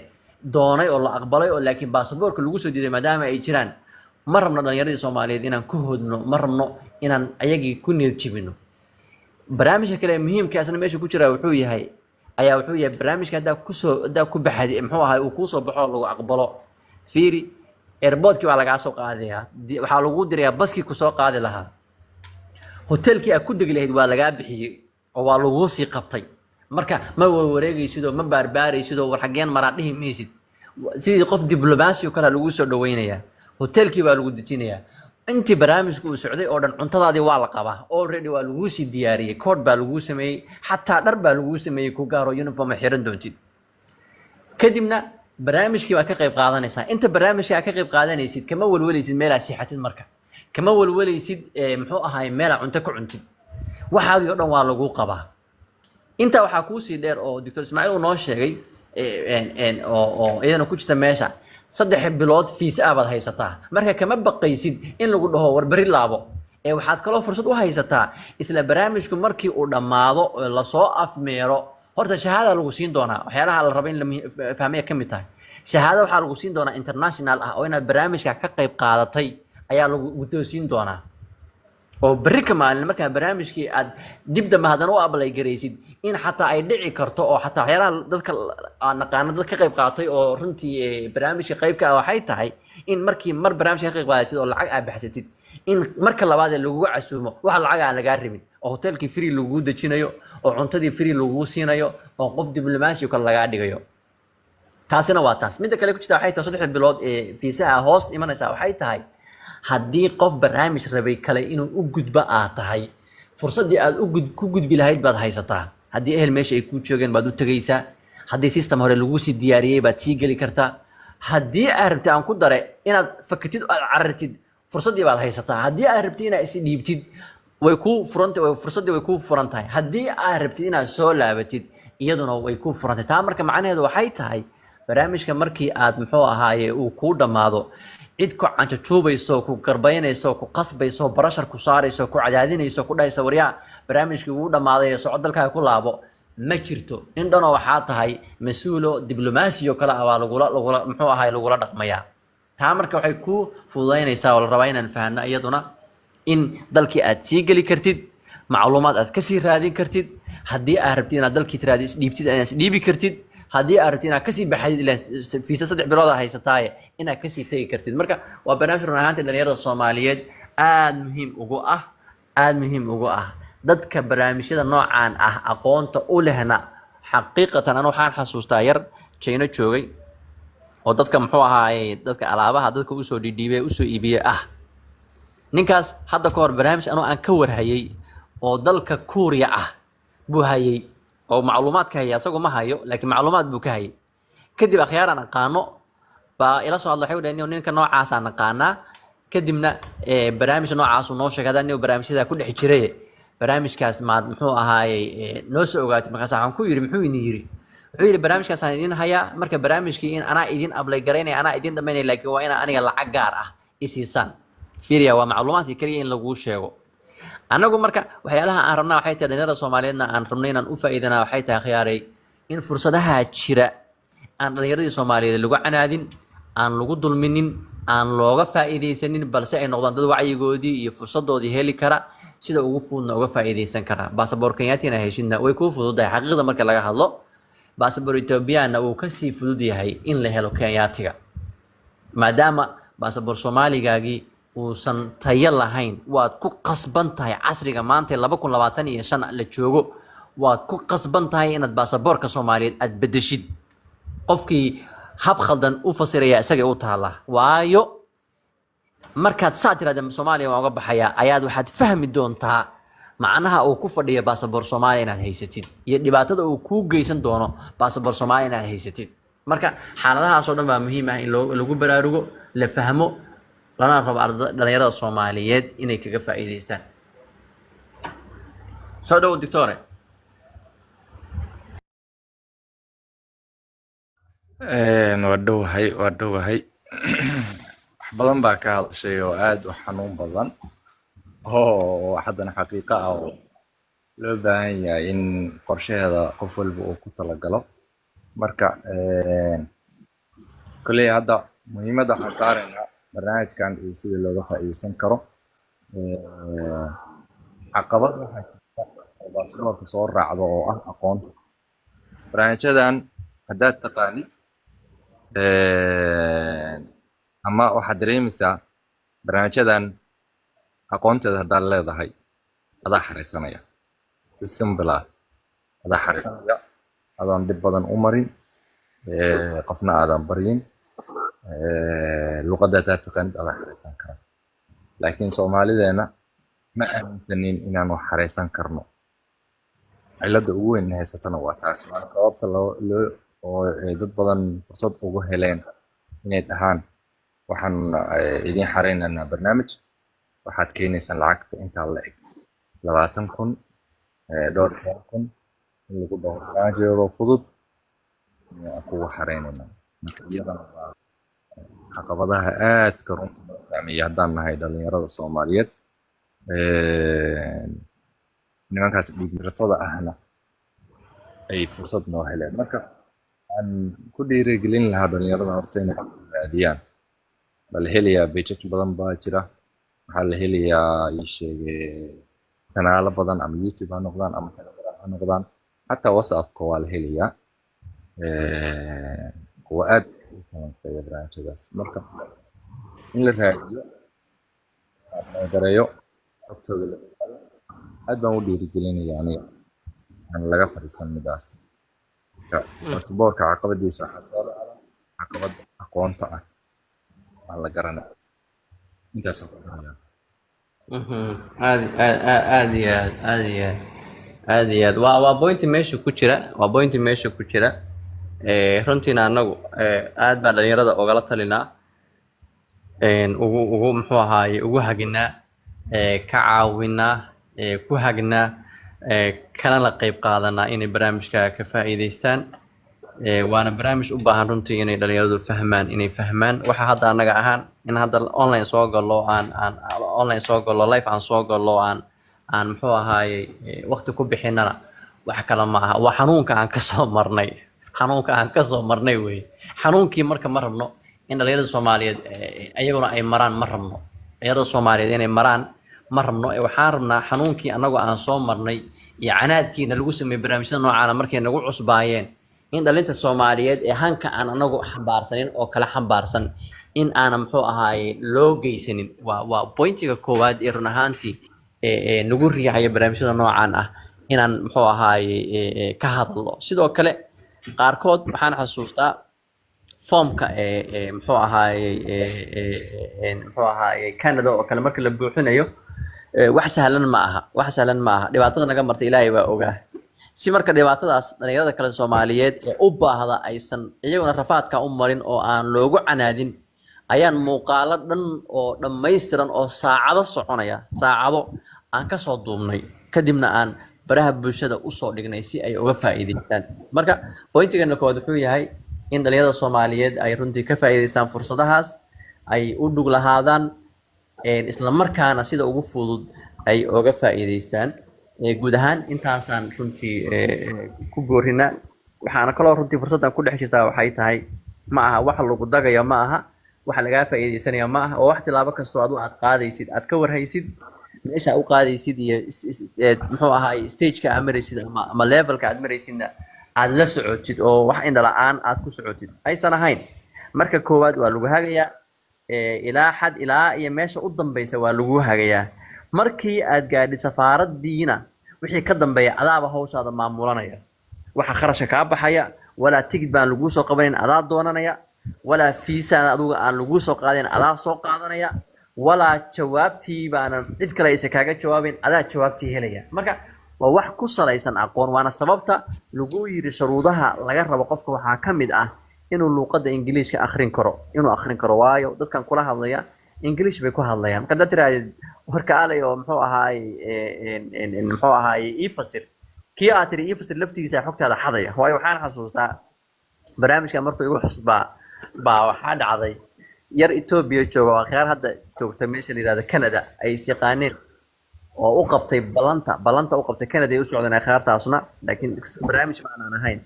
doonay oo la aqbalay oo laakiin baasaboorka lagu soo diiday maadaama ay jiraan ma rabno dhalinyaradii Soomaaliyeed inaan ku hodno ma rabno inaan ayagii ku niyad jibino barnaamijka kale muhiimka asna meesha ku jira wuxuu yahay barnaamijka hadda ku baxay muxuu ahay uu ku soo baxo lagu aqbalo fiiri airportkii waa laga soo qaadayaa waxaa lagu dirayaa baskii ku soo qaadi lahaa hotelkii aad ku degi lahayd waa laga bixiyay oo waa lagu sii qabtay marka ma wareegaysid oo ma baarbaaraysid oo war xageen maraa dhihi maysid sidii qof diblomaasi oo kale lagu soo dhaweynayaa hotelkii baa lagu dejinayaa intii barnaamijku uu socday oo dhan cuntadaadii waa la qabaa already waa lagu sii diyaariyey kood baa lagu sameeyey xataa dhar baa lagu sameeyey ku gaaro uniform xiran doontid kadibna barnaamijkii baad ka qayb qaadanaysaa inta barnaamijka aad ka qayb qaadanaysid kama walwalaysid meelaa siixatid marka kama walwalaysid muxuu ahaay meelaa cunto ka cuntid waxaagii oo dhan waa lagu qabaa intaa waxaa kuusii dheer oo doctor ismaaciil uu noo sheegay oo iyadana ku jirta meesha 3 bilood fiisa ah baad haysataa marka kama baqaysid in lagu dhaho war bari laabo waxaad kaloo fursad u haysataa isla barnaamijku markii uu dhammaado la soo afmeero horta shahaada lagu siin doonaa waxyaalaha la rabo in la fahmaya ka mid tahay shahaada waxaa lagu siin doonaa international ah oo inaad barnaamijka ka qayb qaadatay ayaa lagu guddoonsiin doonaa oo berri ka maalin markaa barnaamijkii aad dib dambe haddana u ablay garaysid in xataa ay dhici karto oo xataa waxyaalaha dadka naqaano dad ka qayb qaatay oo runtii barnaamijka qaybka ah waxay tahay in markii mar barnaamijka ka qayb qaadatid oo lacag aad baxsatid in marka labaad ee lagugu casuumo wax lacag aan lagaa rabin oo hotelkii free lagugu dejinayo oo cuntadii free lagugu siinayo oo qof diblomaasi kale lagaa dhigayo taasina waa taas midda kale ku jirta waxay tahay 3 bilood fiisaha hoos imanaysa waxay tahay haddii qof barnaamij rabay kale inuu u gudbo aad tahay fursaddii aad ku gudbi lahayd baad haysataa haddii ehel meesha ay kuu joogeen baad u tegaysaa haddii system hore lagu sii diyaariyey baad sii geli kartaa haddii aad rabtid aan ku dare inaad fakatid aad carartid fursaddii baad haysataa haddii aad rabtid inaad is dhiibtid way kuu furantay fursaddii way kuu furan tahay haddii aad rabtid inaad soo laabatid iyaduna way kuu furantay taa marka macnaheedu waxay tahay barnaamijka markii aad muxuu ahaaye uu kuu dhammaado cid ku canjajuubayso ku garbaynayso ku qasbayso barashar ku saarayso ku cadaadinayso ku dhahayso waryaa barnaamijkii uu dhamaaday socod dalkaaga ku laabo ma jirto in dhano waxaa tahay mas-uulo diblomaasiyo kale ah waa lagula muxuu ahaay lagula dhaqmayaa taa marka waxay ku fududaynaysaa oo la rabaa inaan fahanno iyaduna in dalkii aad sii geli kartid macluumaad aad ka sii raadin kartid haddii aad rabtid inaad dalkii tiraadi isdhiibtid inaad isdhiibi kartid haddii aad rabtid inaad kasii baxdid ilaa fiisa 3 bilood haysataaye inaad kasii tegi kartid marka waa barnaamij run ahaantii dhalinyarada Soomaaliyeed aad muhiim ugu ah dadka barnaamijyada noocaan ah aqoonta u lehna xaqiiqatan anu waxaan xasuustaa yar China joogay oo dadka muxuu ahaay dadka alaabaha dadka u soo dhidhiibay u soo iibiyay ninkaas hadda ka hor barnaamij anu aan ka warhayay oo dalka Kuuriya ah buu hayay oo macluumaadka haya asagoo ma hayo laakiin macluumaad buu ka hayay kadib akhyaaran aqaano baa ila soo hadlay waxay ninka noocaas aan aqaanaa kadibna barnaamij noocaas uu noo sheegay hadaan barnaamijyada ku dhex jiray barnaamijkaas ma muxuu ahaayay noo soo ogaatay markaas waxaan ku yiri muxuu yiri wuxuu yiri barnaamijkaas aan idin hayaa marka barnaamijkii in ana idin ablay gareynay ana idin dhameynay laakiin waa in aniga lacag gaar ah isiisan fiiriya waa macluumaadkii kaliya in lagu sheego anagu marka waxyaalaha aan rabnaa waxay tahay dhalinyarada Soomaaliyeedna aan rabnay inaan u faa'iidana waxay tahay khiyaaray in fursadaha jira aan dhalinyaradii Soomaaliyeed lagu canaadin aan lagu dulminin aan looga faa'iideysanin balse ay noqdaan dad wacyigoodii iyo fursadoodii heli kara sida ugu fududna uga faa'iideysan kara baasaboor Kenyaatiina heshidna way ku fududahay xaqiiqda marka laga hadlo baasaboor Ethiopiana uu ka sii fudud yahay in la helo Kenyaatiga maadaama baasaboor Soomaaligaagii uusan tayo lahayn waad ku qasban tahay casriga maanta 2025 la joogo waad ku qasban tahay inaad baasaboorka Soomaaliyeed aad bedeshid qofkii hab khaldan u fasiraya isaga u taala waayo markaad saatiraada Soomaaliya waa uga baxaya ayaad waxaad fahmi doontaa macnaha uu ku fadhiyo baasaboor Soomaaliya inaad haysatid iyo dhibaatada uu ku geysan doono baasaboor Soomaaliya inaad haysatid marka xaaladahaas oo dhan waa muhiim ah in lagu baraarugo la fahmo lana rabo dhalinyarada Soomaaliyeed inay kaga faa'iideystaan soo dhaw doctor waa dhowahay badan baa ka hadashay oo aad u xanuun badan oo haddana xaqiiqo ah oo loo baahan yahay in qorshaheeda qof walba uu ku talagalo marka kuley hadda muhiimadda waxaan saaraynaa barnaamijkan iyo sidii looga faa'iideysan karo caqabad waxaa jirta oo baasaboorka soo raacdo oo ah aqoonta barnaamijyadan haddaad taqaanid ama waxaad dareemaysaa barnaamijyadan aqoonteeda haddaad leedahay adaa xareysanaya si simple ah adaa xariisanaya adaan dhib badan u marin qofna aadan baryin luqadda hadaa taqaanid adaa xariisan kara laakiin soomaalideena ma aaminsanin inaan wax xariisan karno cilada ugu weyn haysatana waa taas waana sababta oo dad badan fursad ugu heleen inay dhahaan waxaan idin xareynaynaa barnaamij waxaad keenaysaan lacagta intaa la eg 20,000 dhowr kun in lagu dhaho barnaamijyadoo fudud kugu xareynaynaa marka iyadana waa caqabadaha aadka runta loo saameeyay haddaan nahay dhalinyarada soomaaliyeed nimankaas dhiigmiratada ahna ay fursad noo heleen marka aan ku dhiirigelin lahaa dhalinyarada horta inay raadiyaan bal helayaa bejaj badan baa jira waxaa la helayaa ii sheegay kanaalo badan ama youtube ha noqdaan ama telegram ha noqdaan xataa whatsappka waa la helayaa kuwa aad u falanqeeya barnaamijyadaas marka in la raadiyo gareeyo xogtooda la ogaado aad baan u dhiirigelinaya aniga aan laga fadhiisan midaas baasaboorka caqabadiisa waxaa soo dhacda caqabad aqoonta ah aan la garanay intaas aad iyo aad waa pointi meesha ku jira runtiina anagu aad baa dhalinyarada ogala talinaa ugu muxuu ahaaye ugu haginaa ka caawinaa ku hagnaa kana la qayb qaadanaa inay barnaamijka ka faa'iidaystaan waana barnaamij u baahan runtii inay dhalinyaradu fahmaan waxa hadda anaga ahaan in hadda online soo galo online soo galo live aan soo galo aan muxuu ahaaye waqti ku bixinana wax kale ma aha waa xanuunka aan ka soo marnay wey xanuunkii marka ma rabno in dhalinyarada Soomaaliyeed ayaguna ay maraan ma rabno dhalinyarada Soomaaliyeed inay maraan ma rabno waxaan rabnaa xanuunkii anagoo aan soo marnay iyo canaadkiina lagu sameeyay barnaamijyada noocan markay nagu cusbaayeen in dhalinta Soomaaliyeed ee hanka aan anagu xambaarsanin oo kala xambaarsan in aan muxuu ahaaye loo geysanin waa pointiga koowaad ee run ahaantii nagu riixaya barnaamijyada noocan ah inaan muxuu ahaaye ka hadlo sidoo kale qaarkood waxaan xasuustaa foomka muxuu ahaaye Canada oo kale marka la buuxinayo wax sahlan ma aha dhibaatada naga martay Ilaahay baa ogaa si marka dhibaatadaas dhalinyarada kale Soomaaliyeed ee u baahda aysan iyaguna rafaadka u marin oo aan loogu canaadin ayaan muuqaalo dhan oo dhammaystiran oo saacado soconaya aan ka soo duubnay kadibna aan baraha bulshada u soo dhignay si ay uga faa'iideystaan marka pointigeena koowaad wuxuu yahay in dhalinyarada Soomaaliyeed ay runtii ka faa'iideystaan fursadahaas ay u dhug lahaadaan isla markaana sida ugu fudud ay uga faa'iideystaan guud ahaan intaasaan runtii ku goorinaa waxaana kaloo runtii fursaddan ku dhex jirtaa waxay tahay ma aha wax lagu dagayo ma aha wax lagaa faa'iideysanaya ma aha oo wax tilaabo kastoo aad qaadaysid aad ka warhaysid meesha u qaadaysid iyo muxuu ahaay stage-ka aad maraysid ama levelka aad maraysidna aad la socotid oo wax indha la'aan aad ku socotid aysan ahayn marka koowaad waa lagu hagayaa ilaa iyo meesha u dambaysa waa lagu hagayaa markii aad gaadhid safaaradiina wixii ka dambeeya adaaba hawshaada maamulanaya waxa kharashka ka baxaya walaa tigid baan lagu soo qabanin adaa doonanaya walaa fiisa adiga aan lagu soo qaadin adaa soo qaadanaya walaa jawaabtii baan cid kale aysan kaaga jawaabin adaa jawaabtii helaya marka waa wax ku salaysan aqoon waana sababta lagu yiri shuruudaha laga rabo qofka waxaa ka mid ah inuu luqadda Ingiriiska akhrin karo waayo dadkan kula hadlaya English bay ku hadlayaan marka dad tiraahdo warka alay oo muxuu ahaay ifasir kii aad tiri ifasir laftigiisa xogtaada xadaya waayo waxaan xasuustaa barnaamijka markuu igu xusbaa waxaa dhacday yar Ethiopia jooga oo qaar hadda joogta meesha la yiraahdo Canada ay yaqaaneen oo u qabtay balanta u qabtay Canada ay u socdaan qaartaasna laakiin barnaamij ma aan ahayn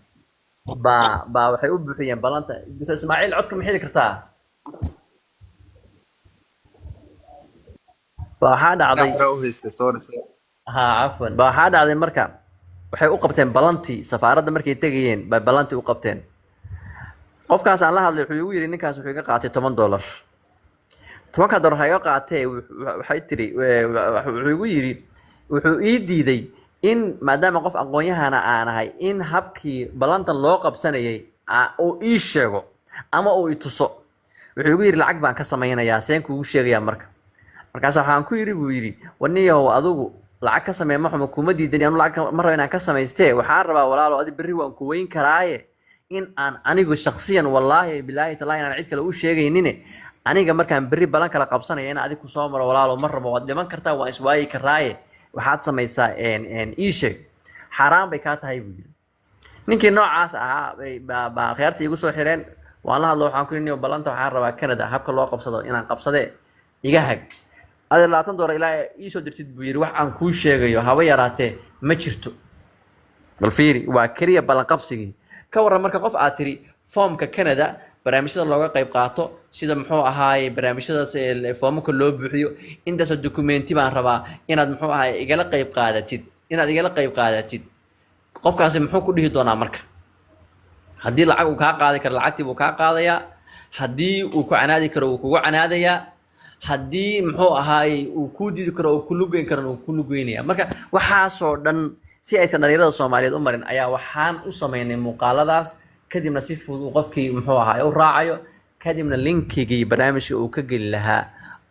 waxay u buuxiyeen balanta Dr. Ismaaciil codka ma xiri kartaa waxaa dhacday cafwan waxaa dhacday marka waxay u qabteen balantii safaaradda markay tegayeen bay balantii u qabteen qofkaas aan la hadlay wuxuu igu yiri ninkaas wuxuu iga qaatay $10 $10 waxay iga qaatay waxay tiri wuxuu igu yiri wuxuu ii diiday in maadaama qof aqoon-yahana aan ahay in habkii ballantan loo qabsanayay uu ii sheego ama uu i tuso. wuxuu igu yidhi lacag baan ka samaynayaa, seen kuugu sheegayaa marka. markaas waxaan ku yidhi buu yidhi waniyahow adigu lacag ka samee maxuma kuma diidani, anu lacag ma rabo inaan ka samaystee, waxaan rabaa walaalo adi berri waan ku weyn karaaye in aan anigu shaksiyan wallaahi bilaahi talaahi inaan cid kale u sheegaynine aniga markaan berri balan kala qabsanaya in adigu soo maro walaalo ma rabo, waad dhiman kartaa, waan iswaayi karaaye waxaad samaysaa ii sheeg. xaaraan bay kaa tahay buu yidhi. ninkii noocaas ahaa baa khiyaarta igu soo xireen. waan la hadlo waxaan ku yidhi ballanta waxaan rabaa Canada habka loo qabsado inaan qabsadee iga hag. adi $20 ilaa ii soo dirtid buu yidhi, wax aan kuu sheegayo haba yaraatee ma jirto. bal fiiri, waa keliya ballan qabsigii. ka warran marka qof aad tiri foomka Canada barnaamijyada looga qayb qaato sida muxuu ahaaye barnaamijyadaas foomka loo buuxiyo intaasoo dokumenti baan rabaa inaad muxuu ahaaye igala qayb qaadatid. qofkaasi muxuu ku dhihi doonaa marka? haddii lacag uu kaa qaadi karo lacagtii buu kaa qaadayaa, haddii uu ku canaadi karo wuu kugu canaadayaa, haddii muxuu ahaaye uu kuu diidi karo uu ku lugeyn karo uu ku lugeynaya. marka waxaasoo dhan si aysan dhalinyarada Soomaaliyeed u marin ayaa waxaan u sameynay muuqaaladaas, kadibna si fudud uu qofkii muxuu ahaaye u raacayo, kadibna linkigii barnaamijka uu ka geli lahaa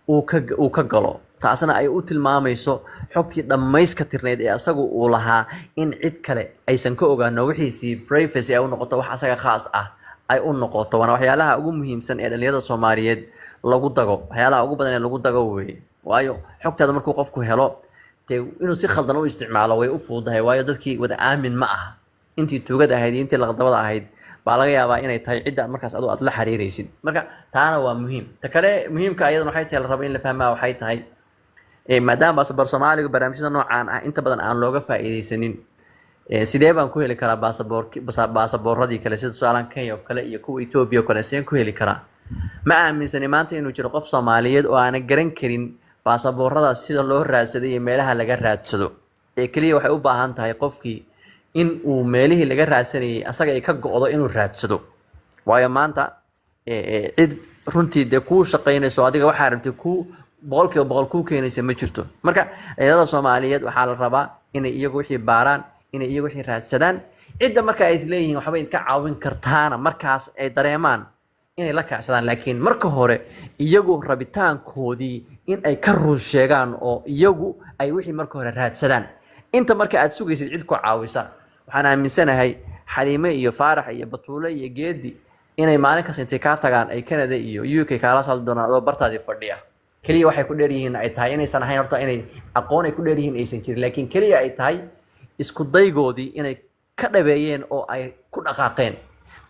uu ka galo. taasna ay u tilmaamayso xogtii dhammayska tirneyd ee asagu uu lahaa in cid kale aysan ka ogaano, wixiisii privacy ay u noqoto, wax asaga khaas ah ay u noqoto. waana waxyaalaha ugu muhiimsan ee dhalinyarada Soomaaliyeed lagu dago, waxyaalaha ugu badan ee lagu dago weeye. waayo xogtaada markuu qofku helo dee inuu si khaldan u isticmaalo way u fududahay, waayo dadkii wada aamin ma aha. intii tuugada ahayd iyo intii laqdabada ahayd baa laga yaabaa inay tahay cidda markaas aad la xiriiraysid. marka taana waa muhiim. ta kale muhiimka ayadan waxay tahay la rabo in la fahmaa waxay tahay maadaama baasaboor Soomaaliga barnaamijyada noocaan ah inta badan aan looga faa'iidaysanin, sidee baan ku heli karaa baasaboorradii kale sida tusaalaan Kenya oo kale iyo kuwa Ethiopia oo kale seen ku heli karaa? ma aaminsani maanta inuu jiro qof Soomaaliyeed oo aan garan karin baasaboorradaas sida loo raadsaday iyo meelaha laga raadsado. kaliya waxay u baahan tahay qofkii in uu meelihii laga raadsanayay asaga ay ka go'do inuu raadsado. waayo maanta cid runtii dee kuu shaqaynayso adiga waxaa rabtay boqolkiiba boqol kuu keenaysa ma jirto. marka dhalinyarada Soomaaliyeed waxaa la rabaa inay iyagu wixii baaraan, inay iyagu wixii raadsadaan. cidda marka ay isleeyihiin waxba idinka caawin kartaana markaas ay dareemaan inay la kacsadaan, laakiin marka hore iyagu rabitaankoodii in ay ka run sheegaan oo iyagu ay wixii marka hore raadsadaan. inta marka aad sugaysid cid ku caawisa, waxaan aaminsanahay Xaliime iyo Faarax iyo Batuule iyo Geedi inay maalin kasta intay ka tagaan ay Canada iyo UK kala soo doonaan oo bartaadii fadhiya. kaliya waxay ku dheer yihiin ay tahay inaysan ahayn horta inay aqoon ay ku dheer yihiin aysan jirin, laakiin kaliya ay tahay isku daygoodii inay ka dhabeeyeen oo ay ku dhaqaaqeen.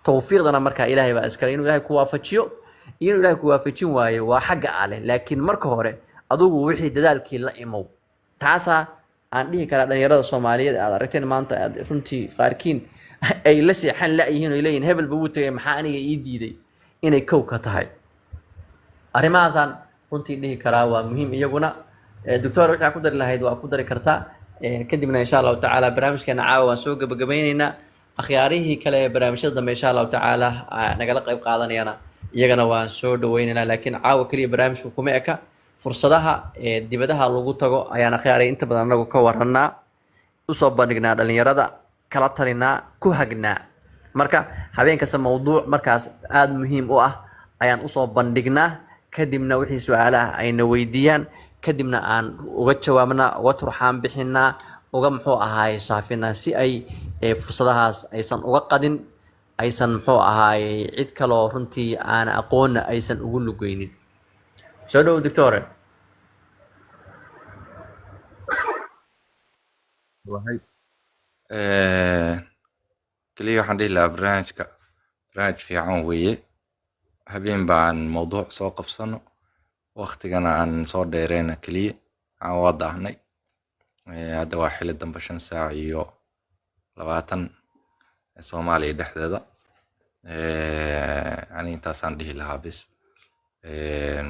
tawfiiqdana marka Ilaahay baa iskale, inuu Ilaahay ku waafajiyo iyo inuu Ilaahay ku waafajin waayo waa xagga alle, laakiin marka hore adigu wixii dadaalkii la imow. taasa aan dhihi karaa dhalinyarada Soomaaliyeed aad aragteen maanta aad runtii qaarkiin ay la seexan la yihiin oo leeyihiin hebel buu tagay maxaa aniga ii diiday inay kow ka tahay. arrimahaasaan runtii dhihi karaa waa muhiim iyaguna. doctor waxaa ku dari lahayd waa ku dari kartaa. kadibna insha Allah taala barnaamijkeena caawa waan soo gabagabaynaynaa. akhyaarihii kale barnaamijyada dambe insha Allah taala nagala qayb qaadanayana iyagana waan soo dhaweynaynaa, laakiin caawa kaliya barnaamijku kuma eka. fursadaha dibadaha lagu tago ayaan akhyaaray inta badan anagu ka waranaa, u soo bandhignaa dhalinyarada, kala talinaa, ku hagnaa. marka habeen kasta mawduuc markaas aad muhiim u ah ayaan u soo bandhignaa, kadibna wixii su'aalaha ayna weydiiyaan, kadibna aan uga jawaabnaa, uga turxaan bixinaa, uga muxuu ahaay saafinaa si ay fursadahaas aysan uga qadin, aysan muxuu ahaay cid kaloo runtii aan aqoonna aysan ugu lugeynin. soo dhow doctor. kaliya waxaan dhihi lahaa barnaamij fiican weeye. habeen baan mawduuc soo qabsano, waqtigana aan soo dheereyna kaliya aan waa daahnay. hadda waa xili dambe 5:20 Soomaaliya dhexdeeda. ani intaasaan dhihi lahaa bis.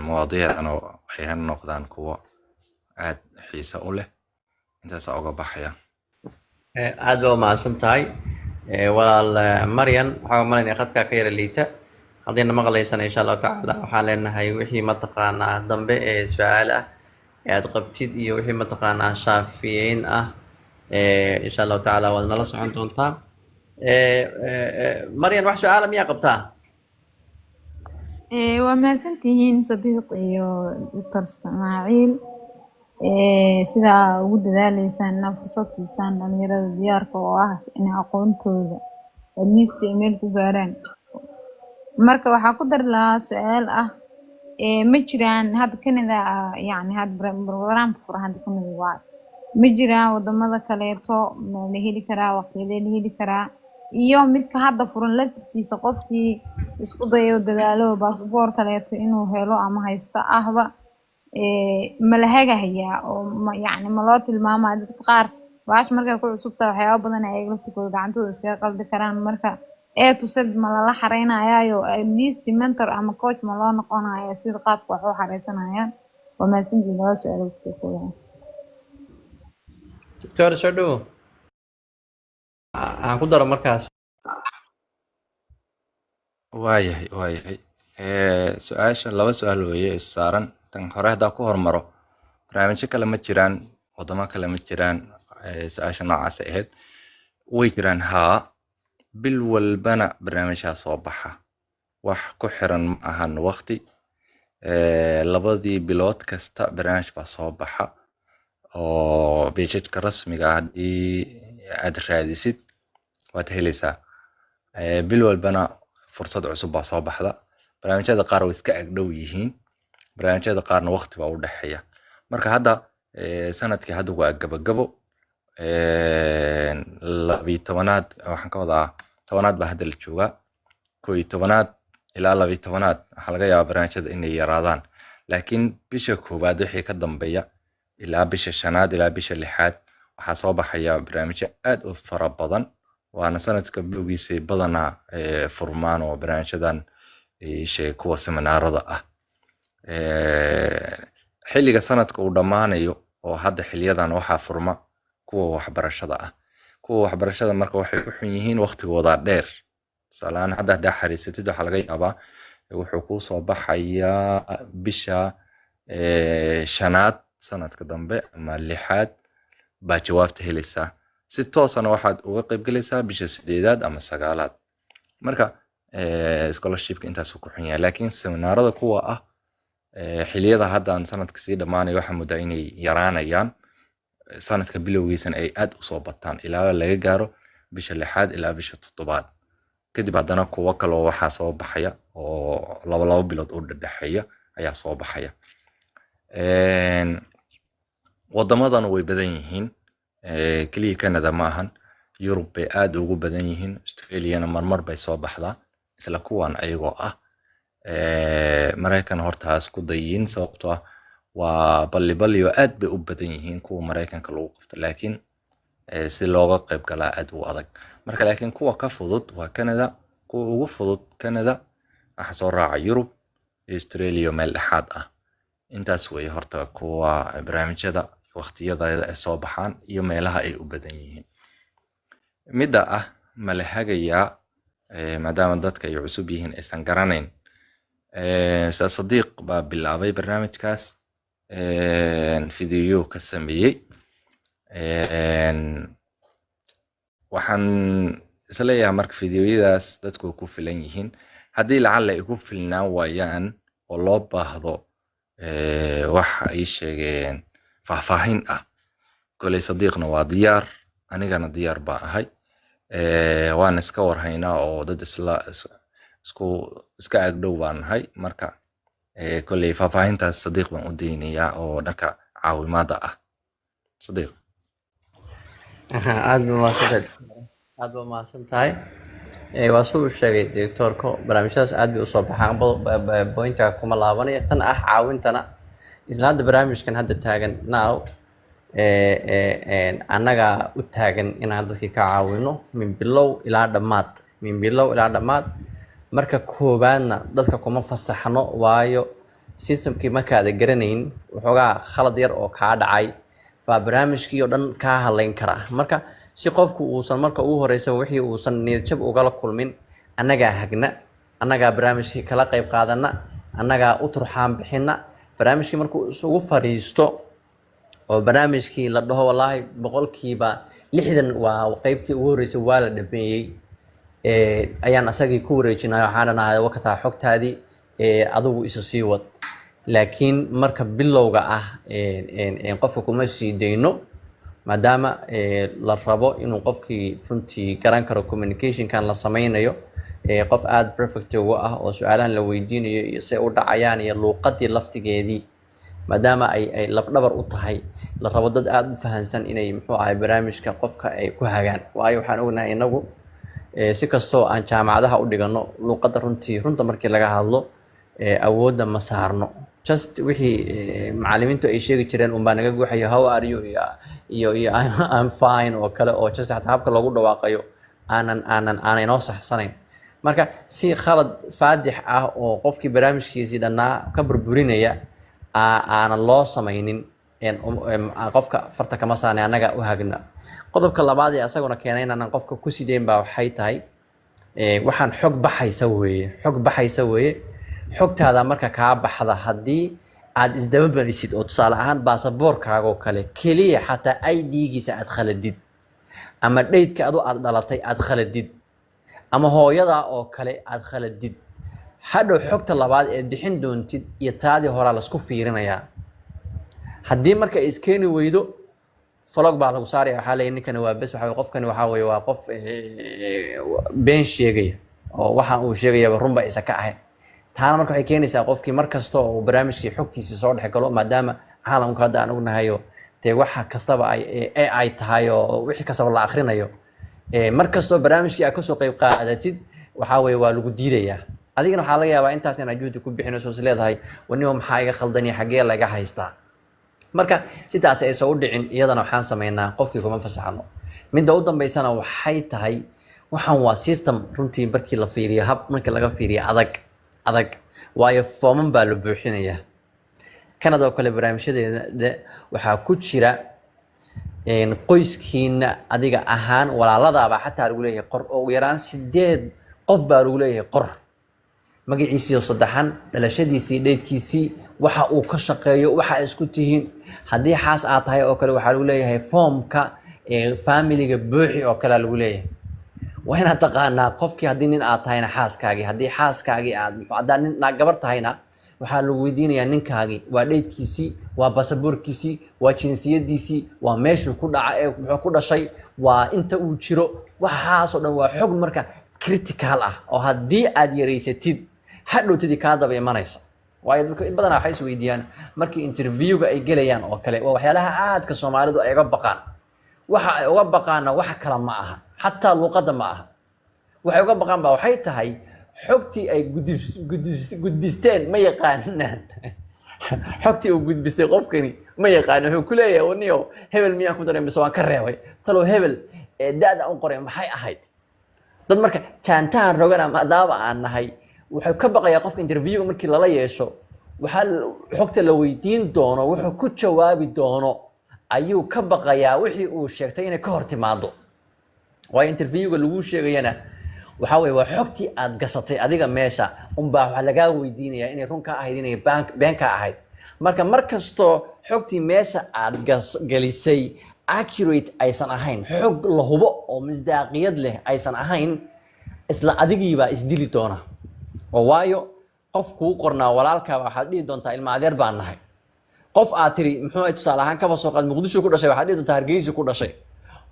مواضيعنا waxay noqdaan kuwa aad xiiso u leh. intaas uga baxaya. aad baa mahadsan tahay walaal Maryan. waxaan malaynayaa khadka ka yara liita. haddii maqlaysana insha Allah taala waxaan leenahay wixii mataqaanaa dambe ee su'aal ah ee aad qabtid iyo wixii mataqaanaa shaafiyeyn ah إن شاء الله تعالى ونلا سعون دونتا مريم wax su'aal miyaa qabtaa waa mahadsantihiin Sadiiq iyo Dr. Ismaaciil sida ugu dadaaleysaan inaad fursad siisaan dhalinyarada diyaarka oo ah inay aqoontooda at least meel ku gaaraan. Marka waxaa ku dari lahaa su'aal ah ma jiraan hadda Canada yani hadda program furan hadda Canada waa ma jiraan wadamada kaleeto ma la heli karaa waqtiyada la heli karaa iyo midka hadda furan laftirkiisa qofkii isku dayo dadaalo baasaboor kaleeto inuu helo ama haysto ahba ma la hagahayaa oo yani ma loo tilmaamaa dadka qaar baash markay ku cusubta waxyaabo badan ay laftirkooda gacantooda iskaga qaldi karaan marka to Z ma lala xareynayayo at least mentor ama coach ma loo noqonayaa sida qaabka wax u xareysanayaan waa mahadsantihiin laba su'aal oo kusoo koobaya doctor soo dhawo aan ku daro markaas waayahay su-aasha laba su-aal weeye is saaran tan hore haddaa ku hormaro barnaamijyo kale ma jiraan wadamo kale ma jiraan su-aasha noocaas ay ahayd way jiraan haa bil walbana barnaamijyaa soo baxa wax ku xiran ma ahan waqti labadii bilood kasta barnaamij baa soo baxa oo beejajka rasmiga ah haddii aad raadisid waad helaysaa bil walbana fursad cusub baa soo baxda barnaamijyada qaar way iska agdhow yihiin barnaamijyada qaarna waqti baa u dhexeeya marka hadda sanadkii hadda waa gabagabo 12aad waxaan ka wadaa 10aad baa hadda la joogaa 11aad ilaa 12aad waxaa laga yaabaa barnaamijyada inay yaraadaan laakiin bisha koowaad wixii ka dambeeya ilaa bisha 5aad ilaa bisha 6aad waxaa soo baxaya barnaamijyo aad u fara badan waana sanadka bilowgiisa badanaa furmaan oo barnaamijyadan kuwa seminaarada ah xilliga sanadka uu dhammaanayo oo hadda xiliyadan waxaa furma kuwa waxbarashada ah kuwa waxbarashada marka waxay u xun yihiin waqtigooda dheer tusaalehaan hadda haddaa xariisatid waxaa laga yaabaa wuxuu kuu soo baxayaa bisha 5aad sanadka dambe ama 6aad baa jawaabta helaysaa si toosana waxaad uga qayb galaysaa bisha 8aad ama 9aad marka scholarshipka intaas ku xun yahay laakiin seminaarada kuwa ah xiliyada hadda sanadka sii dhamaanayo waxa muddo inay yaraanayaan sanadka bilowgiisana ay aad u soo bataan ilaa laga gaaro bisha 6aad ilaa bisha 7aad kadib haddana kuwa kale oo waxa soo baxaya oo laba bilood u dhaxeeya ayaa soo baxaya wadamadan way badan yihiin kaliya Canada ma ahan Europe bay aad ugu badan yihiin Australiana marmar bay soo baxdaa isla kuwan ayagoo ah Mareykan horta isku dayin sababtoo ah waa balli oo aad bay u badan yihiin kuwa Mareykanka lagu qabto laakiin si looga qayb galaa aad u adag marka laakiin kuwa ka fudud waa Canada kuwa ugu fudud Canada waxa soo raaca Europe iyo Australia meel dhexaad ah intaas way horta kuwa barnaamijyada waqtiyada ay soo baxaan iyo meelaha ay u badan yihiin midda ah ma la hagayaa maadaama dadka ay cusub yihiin aysan garanayn Sadiiq baa bilaabay barnaamijkaas video ka sameeyay waxaan isleeyahay marka videoyadaas dadku ku filan yihiin haddii lacala ay ku filnaan waayaan oo loo baahdo wax ay sheegeen faahfaahin ah kolay Sadiiqna waa diyaar anigana diyaar baa ahay waan iska warhaynaa oo dad iska agdhow baan nahay marka kolay faahfaahintaas Sadiiq baan u deynayaa oo dhanka caawimaada ah Sadiiq aad baa mahadsan tahay waa soo sheegay doctorko barnaamijyadaas aad bay u soo baxaan pointa kuma laabanaya tan ah caawintana isla hadda barnaamijkan hadda taagan now annaga u taagan inaan dadkii ka caawino min bilow ilaa dhammaad marka koobaadna dadka kuma fasaxno waayo systemkii markaad garanayn waxoogaa khalad yar oo kaa dhacay baa barnaamijkii oo dhan kaa halayn kara marka si qofku uusan marka ugu horeysa wixii uusan niyadjab ugala kulmin annagaa hagna annagaa barnaamijkii kala qayb qaadana annagaa u turxaan bixina barnaamijkii markuu isugu fariisto oo barnaamijkii la dhaho wallaahi boqolkiiba lixdan waa qaybtii ugu horreysay waa la dhameeyey ayaan asagii ku wareejinay waxaan dhanahay wakataa xogtaadii adigu isa sii wad laakiin marka bilowga ah qofka kuma sii dayno maadaama la rabo inuu qofkii runtii garan karo communicationkan la sameynayo qof aad perfect ugu ah oo su'aalahan la weydiinayo iyo say u dhacayaan iyo luuqadii laftigeedii maadaama ay lafdhabar u tahay la rabo dad aad u fahansan inay muxuu ahay barnaamijka qofka ay ku hagaan waayo waxaan ognahay inagu si kastoo aan jaamacadaha u dhigano luuqadda runta markii laga hadlo awoodda ma saarno just wixii macallimiintu ay sheegi jireen un baa naga guuxayo how are you iyo I'm fine oo kale oo just xataa habka loogu dhawaaqayo aanan inoo saxsanayn marka si khalad faadix ah oo qofkii barnaamijkiisii dhannaa ka burburinaya aanan loo samaynin qofka farta kama saarnay annaga u hagna qodobka labaad ee asaguna keenay inaan qofka ku sideyn baa waxay tahay waxaan xog baxaysa weeye xogtaada marka kaa baxda haddii aad isdaba barisid oo tusaale ahaan baasaboorkaaga oo kale keliya xataa ID-giisa aad khaladid ama dheydka aad dhalatay aad khaladid ama hooyada oo kale aad khaladid hadhow xogta labaad ee bixin doontid iyo taadii horaa laisku fiirinayaa haddii marka iskeeni weydo flog baa lagu saaraya waxaa leeyahay ninkani waa bes waxa qofkani waxaa weeye waa qof been sheegaya oo waxa uu sheegayaba runba isa ka ahayn taana marka waxay keenaysaa qofkii markasta oo barnaamijkii xogtiisii soo dhex galo maadaama caalamka hadda aan ognahayo dee waxa kastaba ay tahay oo wixii kastaba la akhrinayo markastoo barnaamijkii aad kasoo qayb qaadatid waxaa weeye waa lagu diidayaa adigana waxaa laga yaabaa intaas inaad juhdi ku bixinayso is leedahay waniba maxaa iga khaldaniya xaggee laga haystaa marka sidaas aysan u dhicin iyadana waxaan sameynaa qofkii kuma fasaxano midda u dambeysana waxay tahay waxaan waa system runtii markii la fiiriyo markii laga fiiriyo adag waayo fooman baa la buuxinayaa kanada oo kale barnaamijyadeeda waxaa ku jira qoyskiina adiga ahaan walaaladaaba xataa lagu leeyahay qor oo ugu yaraan 8 qof baa lagu leeyahay qor magaciisii oo saddexan dhalashadiisii dheydkiisii waxa uu ka shaqeeyo waxa isku tihiin haddii xaas aad tahay oo kale waxaa lagu leeyahay foomka familiga buuxi oo kale lagu leeyahay waa inaad taqaanaa qofkii haddii nin aad tahayna xaaskaagii haddii xaaskaagii haddaa nin gabar tahayna waxaa lagu weydiinayaa ninkaagii waa dheydkiisii waa baasaboorkiisii waa jinsiyadiisii waa meeshuu ku dhaca muxuu ku dhashay waa inta uu jiro waxaasoo dhan waa xog marka critical ah oo haddii aad yaraysatid hadhowtadii kaa daba imanaysa waayo dadka badanaa waxay is weydiiyaan markii interviewga ay gelayaan oo kale waa waxyaalaha aadka Soomaalidu ay uga baqaan waxa ay uga baqaana wax kala ma aha xataa luqadda ma aha waxay uga baqaan baa waxay tahay xogtii ay gudbisteen ma yaqaanaan xogtii uu gudbistay qofkani ma yaqaan wuxuu ku leeyahay waniyo hebel miyaa ku daray mise waan ka reebay talo hebel daada u qoray maxay ahayd dad marka jaantaan rogana maadaama aan nahay wuxuu ka baqayaa qofka interviewga markii lala yeesho waxa xogta la weydiin doono wuxuu ku jawaabi doono ayuu ka baqayaa wixii uu sheegtay inay ka hor timaado waa interviewga lagu sheegayana waxa weeye waa xogtii aad gashatay adiga meesha baa waxa laga weydiinayaa inay run ka ahayd inay been ka ahayd marka markastoo xogtii meesha aad galisay accurate aysan ahayn xog la hubo oo misdaaqiyad leh aysan ahayn isla adigiiba isdili doona oo waayo qof kuu qornaa walaalka waxaad dhihi doontaa ilma adeer baan nahay qof aad tiri muxuu ay tusaale ahaan kaba soo qaad Muqdisho ku dhashay waxaad dhihi doontaa Hargeysa ku dhashay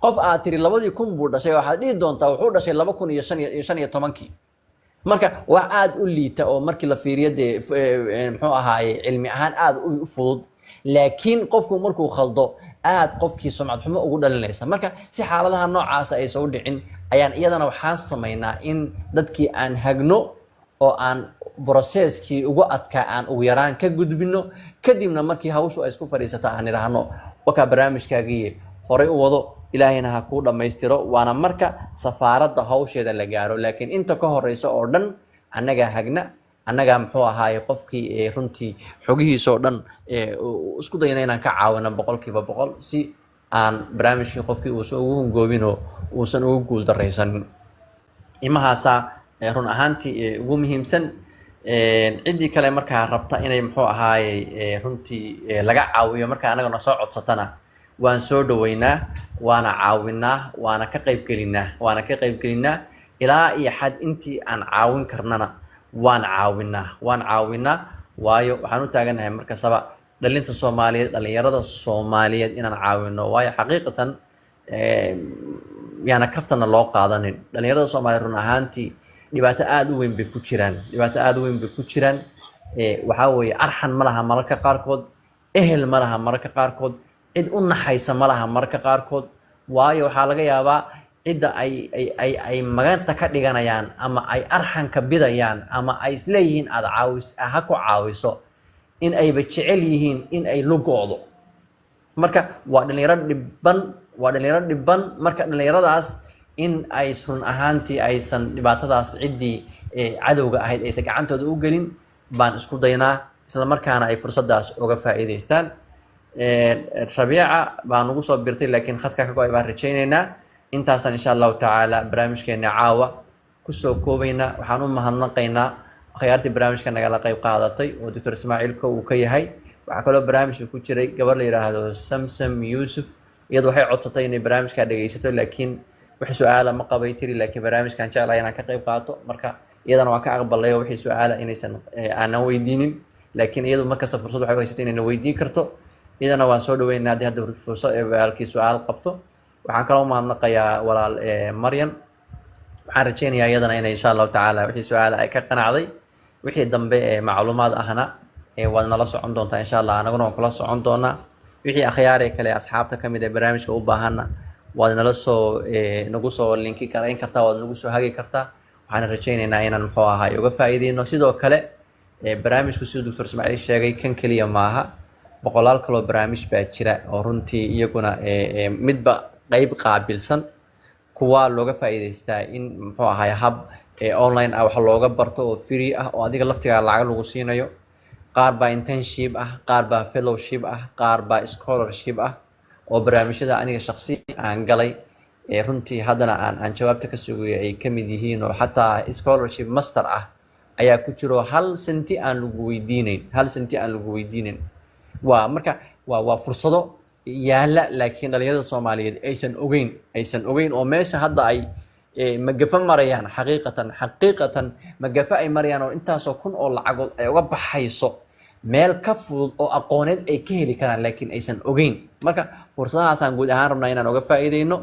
qof aad tiri 2000 buu dhashay waxaad dhihi doontaa wuxuu dhashay 2015 marka wax aad u liita oo markii la fiiriyo muxuu ahaaye cilmi ahaan aad u fudud laakiin qofku markuu khaldo aad qofkii sumcad xumo ugu dhalinaysa marka si xaaladaha noocaas ay soo dhicin ayaan iyadana waxaan sameynaa in dadkii aan hagno oo aan processkii ugu adkaa aan ugu yaraan ka gudbino kadibna markii hawshu ay isku fadhiisato aan idhaahno waka barnaamijkaagii horay u wado ilaahayna ha kuu dhammaystiro waana marka safaaradda hawsheeda la gaaro laakiin inta ka horeysa oo dhan annagaa hagna annagaa muxuu ahaaye qofkii runtii xogihiisa oo dhan isku dayna inaan ka caawino 100% si aan barnaamijkii qofkii uusan ugu hungoobinoo uusan ugu guuldaraysanin imahaasa run ahaantii ugu muhiimsan ciddii kale markaa rabta inay muxuu ahaaye runtii laga caawiyo marka annagana soo codsatana waan soo dhaweynaa, waana caawinaa, waana ka qaybgelinaa ilaa iyo xad intii aan caawin karnana waan caawinaa waayo waxaan u taaganahay markastaba dhalinta Soomaaliyeed, dhalinyarada Soomaaliyeed inaan caawino waayo xaqiiqatan yaana kaftana loo qaadanin. Dhalinyarada Soomaaliyeed run ahaantii dhibaato aad u weyn bay ku jiraan, waxaa weeye arxan ma laha mararka qaarkood, ehel ma laha mararka qaarkood, cid u naxaysa ma laha mararka qaarkood, waayo waxaa laga yaabaa cidda ay maganta ka dhiganayaan ama ay arxanka bidayaan ama ay isleeyihiin aad ha ku caawiso in ayba jecel yihiin in ay lugoodo. Marka waa dhalinyaro dhibban marka dhalinyaradaas in ay run ahaantii aysan dhibaatadaas ciddii cadowga ahayd aysan gacantooda u gelin baan isku daynaa, isla markaana ay fursadaas uga faa'iidaystaan. Rabiica baan ugu soo birtay laakiin khadka ka go'ay baan rajaynaynaa. Intaasaan insha allahu tacaala barnaamijkeena caawa kusoo koobaynaa. Waxaan u mahadnaqaynaa akhyaartii barnaamijka nagala qayb qaadatay oo Dr. Ismaaciilka uu ka yahay. waxaa kaloo barnaamijka ku jiray gabar la yiraahdo Samsam Yusuf, iyadoo waxay codsatay inay barnaamijka dhageysato laakiin wax su'aalo ma qabay tiri, laakiin barnaamijkan jeclaa inaan ka qayb qaato, marka iyadana waan ka aqbalay wixii su'aalo inaysan aanan weydiinin, laakiin iyadu markasta fursad waxay u haysatay inay weydiin karto. iyadana waan soo dhaweynaa haddii hadda fursad halkii su'aal qabto. waxaan kaloo mahadnaqayaa walaal Maryam, waxaan rajeynayaa iyadana inay insha allahu tacaala wixii su'aalo ay ka qanacday, wixii dambe macluumaad ahna waad nala socon doontaa insha allah, anaguna waan kula socon doonaa. wixii akhyaar kale asxaabta kamid ee barnaamijka u baahanna waad nala soo nagu soo linki karayn kartaa, waad nagu soo hagi kartaa. waxaan rajeynaynaa inaan muxuu ahaay uga faa'iideyno. sidoo kale barnaamijku siduu Dr. Ismaaciil sheegay kan kaliya maaha, boqolaal kaloo barnaamij baa jira oo runtii iyaguna midba qayb qaabilsan, kuwa looga faa'iideystaa in muxuu ahaay hab online ah wax looga barto oo free ah oo adiga laftiga lacag lagu siinayo. qaar baa internship ah, qaar baa fellowship ah, qaar baa scholarship ah oo barnaamijyada aniga shakhsi aan galay runtii haddana aan jawaabta ka sugay ay ka mid yihiin, oo xataa scholarship master ah ayaa ku jiro hal senti aan lagu weydiinayn. waa marka waa fursado yaala, laakiin dhalinyarada Soomaaliyeed aysan ogeyn oo meesha hadda ay magafa marayaan. xaqiiqatan magafa ay marayaan oo intaasoo kun oo lacagood ay uga baxayso meel ka fudud oo aqooneed ay ka heli karaan, laakiin aysan ogeyn. marka fursadahaasaan guud ahaan rabnaa inaan uga faa'iideyno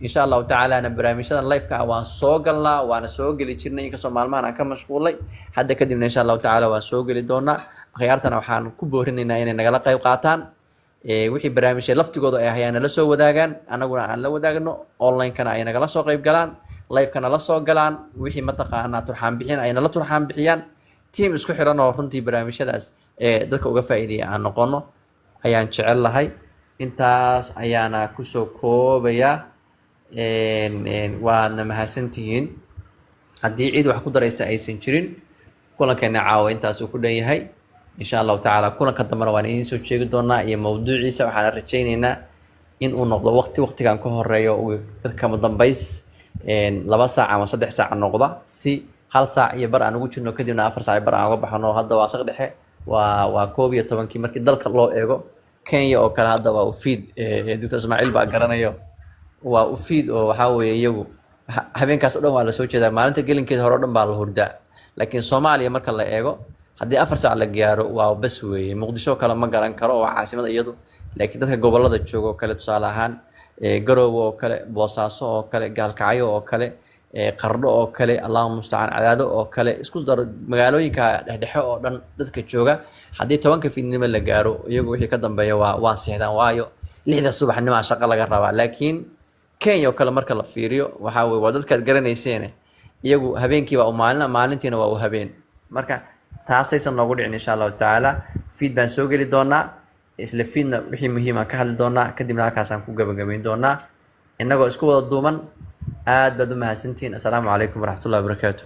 insha allahu tacaala. barnaamijyadan live-ka ah waan soo galnaa, waana soo geli jirnay, inkastoo maalmahan aan ka mashquulay. hadda kadibna insha allahu tacaala waan soo geli doonaa. akhyaartana waxaan ku boorinaynaa inay nagala qayb qaataan, wixii barnaamijya laftigooda ay hayaan nala soo wadaagaan, anaguna aan la wadaagno, online-kana ay nagala soo qayb galaan, live-kana la soo galaan, wixii mataqaanaa turxaan bixin ay nala turxaan bixiyaan. team isku xiran oo runtii barnaamijyadaas dadka uga faa'iideeya aan noqono ayaan jecel lahay. intaas ayaana kusoo koobayaa. waadna mahadsantihiin. haddii cid wax ku daraysa aysan jirin, kulankeena caawa intaas uu ku dhan yahay. insha allahu tacaala kulanka dambena waan idiin soo sheegi doonaa iyo mawduuciisa. waxaan rajaynaynaa in uu noqdo waqtigan ka horeeyo kama dambays 2 saac ama 3 saac noqda, si 1 saac iyo bar aan ugu jirno kadibna 4 saac iyo bar aan uga baxno. hadda waa saq dhexe, waa 11 markii dalka loo eego. Kenya oo kale hadda waa ufiid, Dr. Ismaaciil baa garanayo, waa ufiid oo waxaa weeye iyagu habeenkaas oo dhan waa la soo jeedaa, maalinta gelinkeeda hore oo dhan baa la hurdaa. laakiin Soomaaliya marka la eego haddii 4 saac la gaaro waa bas weeye. muqdisho kale ma garan karo oo caasimada iyadu, laakiin dadka gobolada jooga oo kale, tusaale ahaan Garowe oo kale, Boosaaso oo kale, Gaalkacyo oo kale, Qardho oo kale, Allahumma musta'aan, Cadaado oo kale, isku dar magaalooyinka dhexdhexe oo dhan dadka jooga haddii 10 fiidnimo la gaaro, iyagu wixii ka dambeeya waa seexdaan, waayo 6 subaxnimo shaqo laga rabaa. laakiin Kenya oo kale marka la fiiriyo waxaa weeye waa dadkaad garanayseen, iyagu habeenkii waa u maalin, maalintiina waa u habeen. marka taasaysan noogu dhicin insha allahu tacaala. feed baan soo geli doonaa, isla feedna wixii muhiim aan ka hadli doonaa, kadibna halkaasaan ku gabagabayn doonaa inagoo isku wada duuman. aad baad u mahadsantihiin. assalaamu calaykum waraxmatullahi wabarakaatu.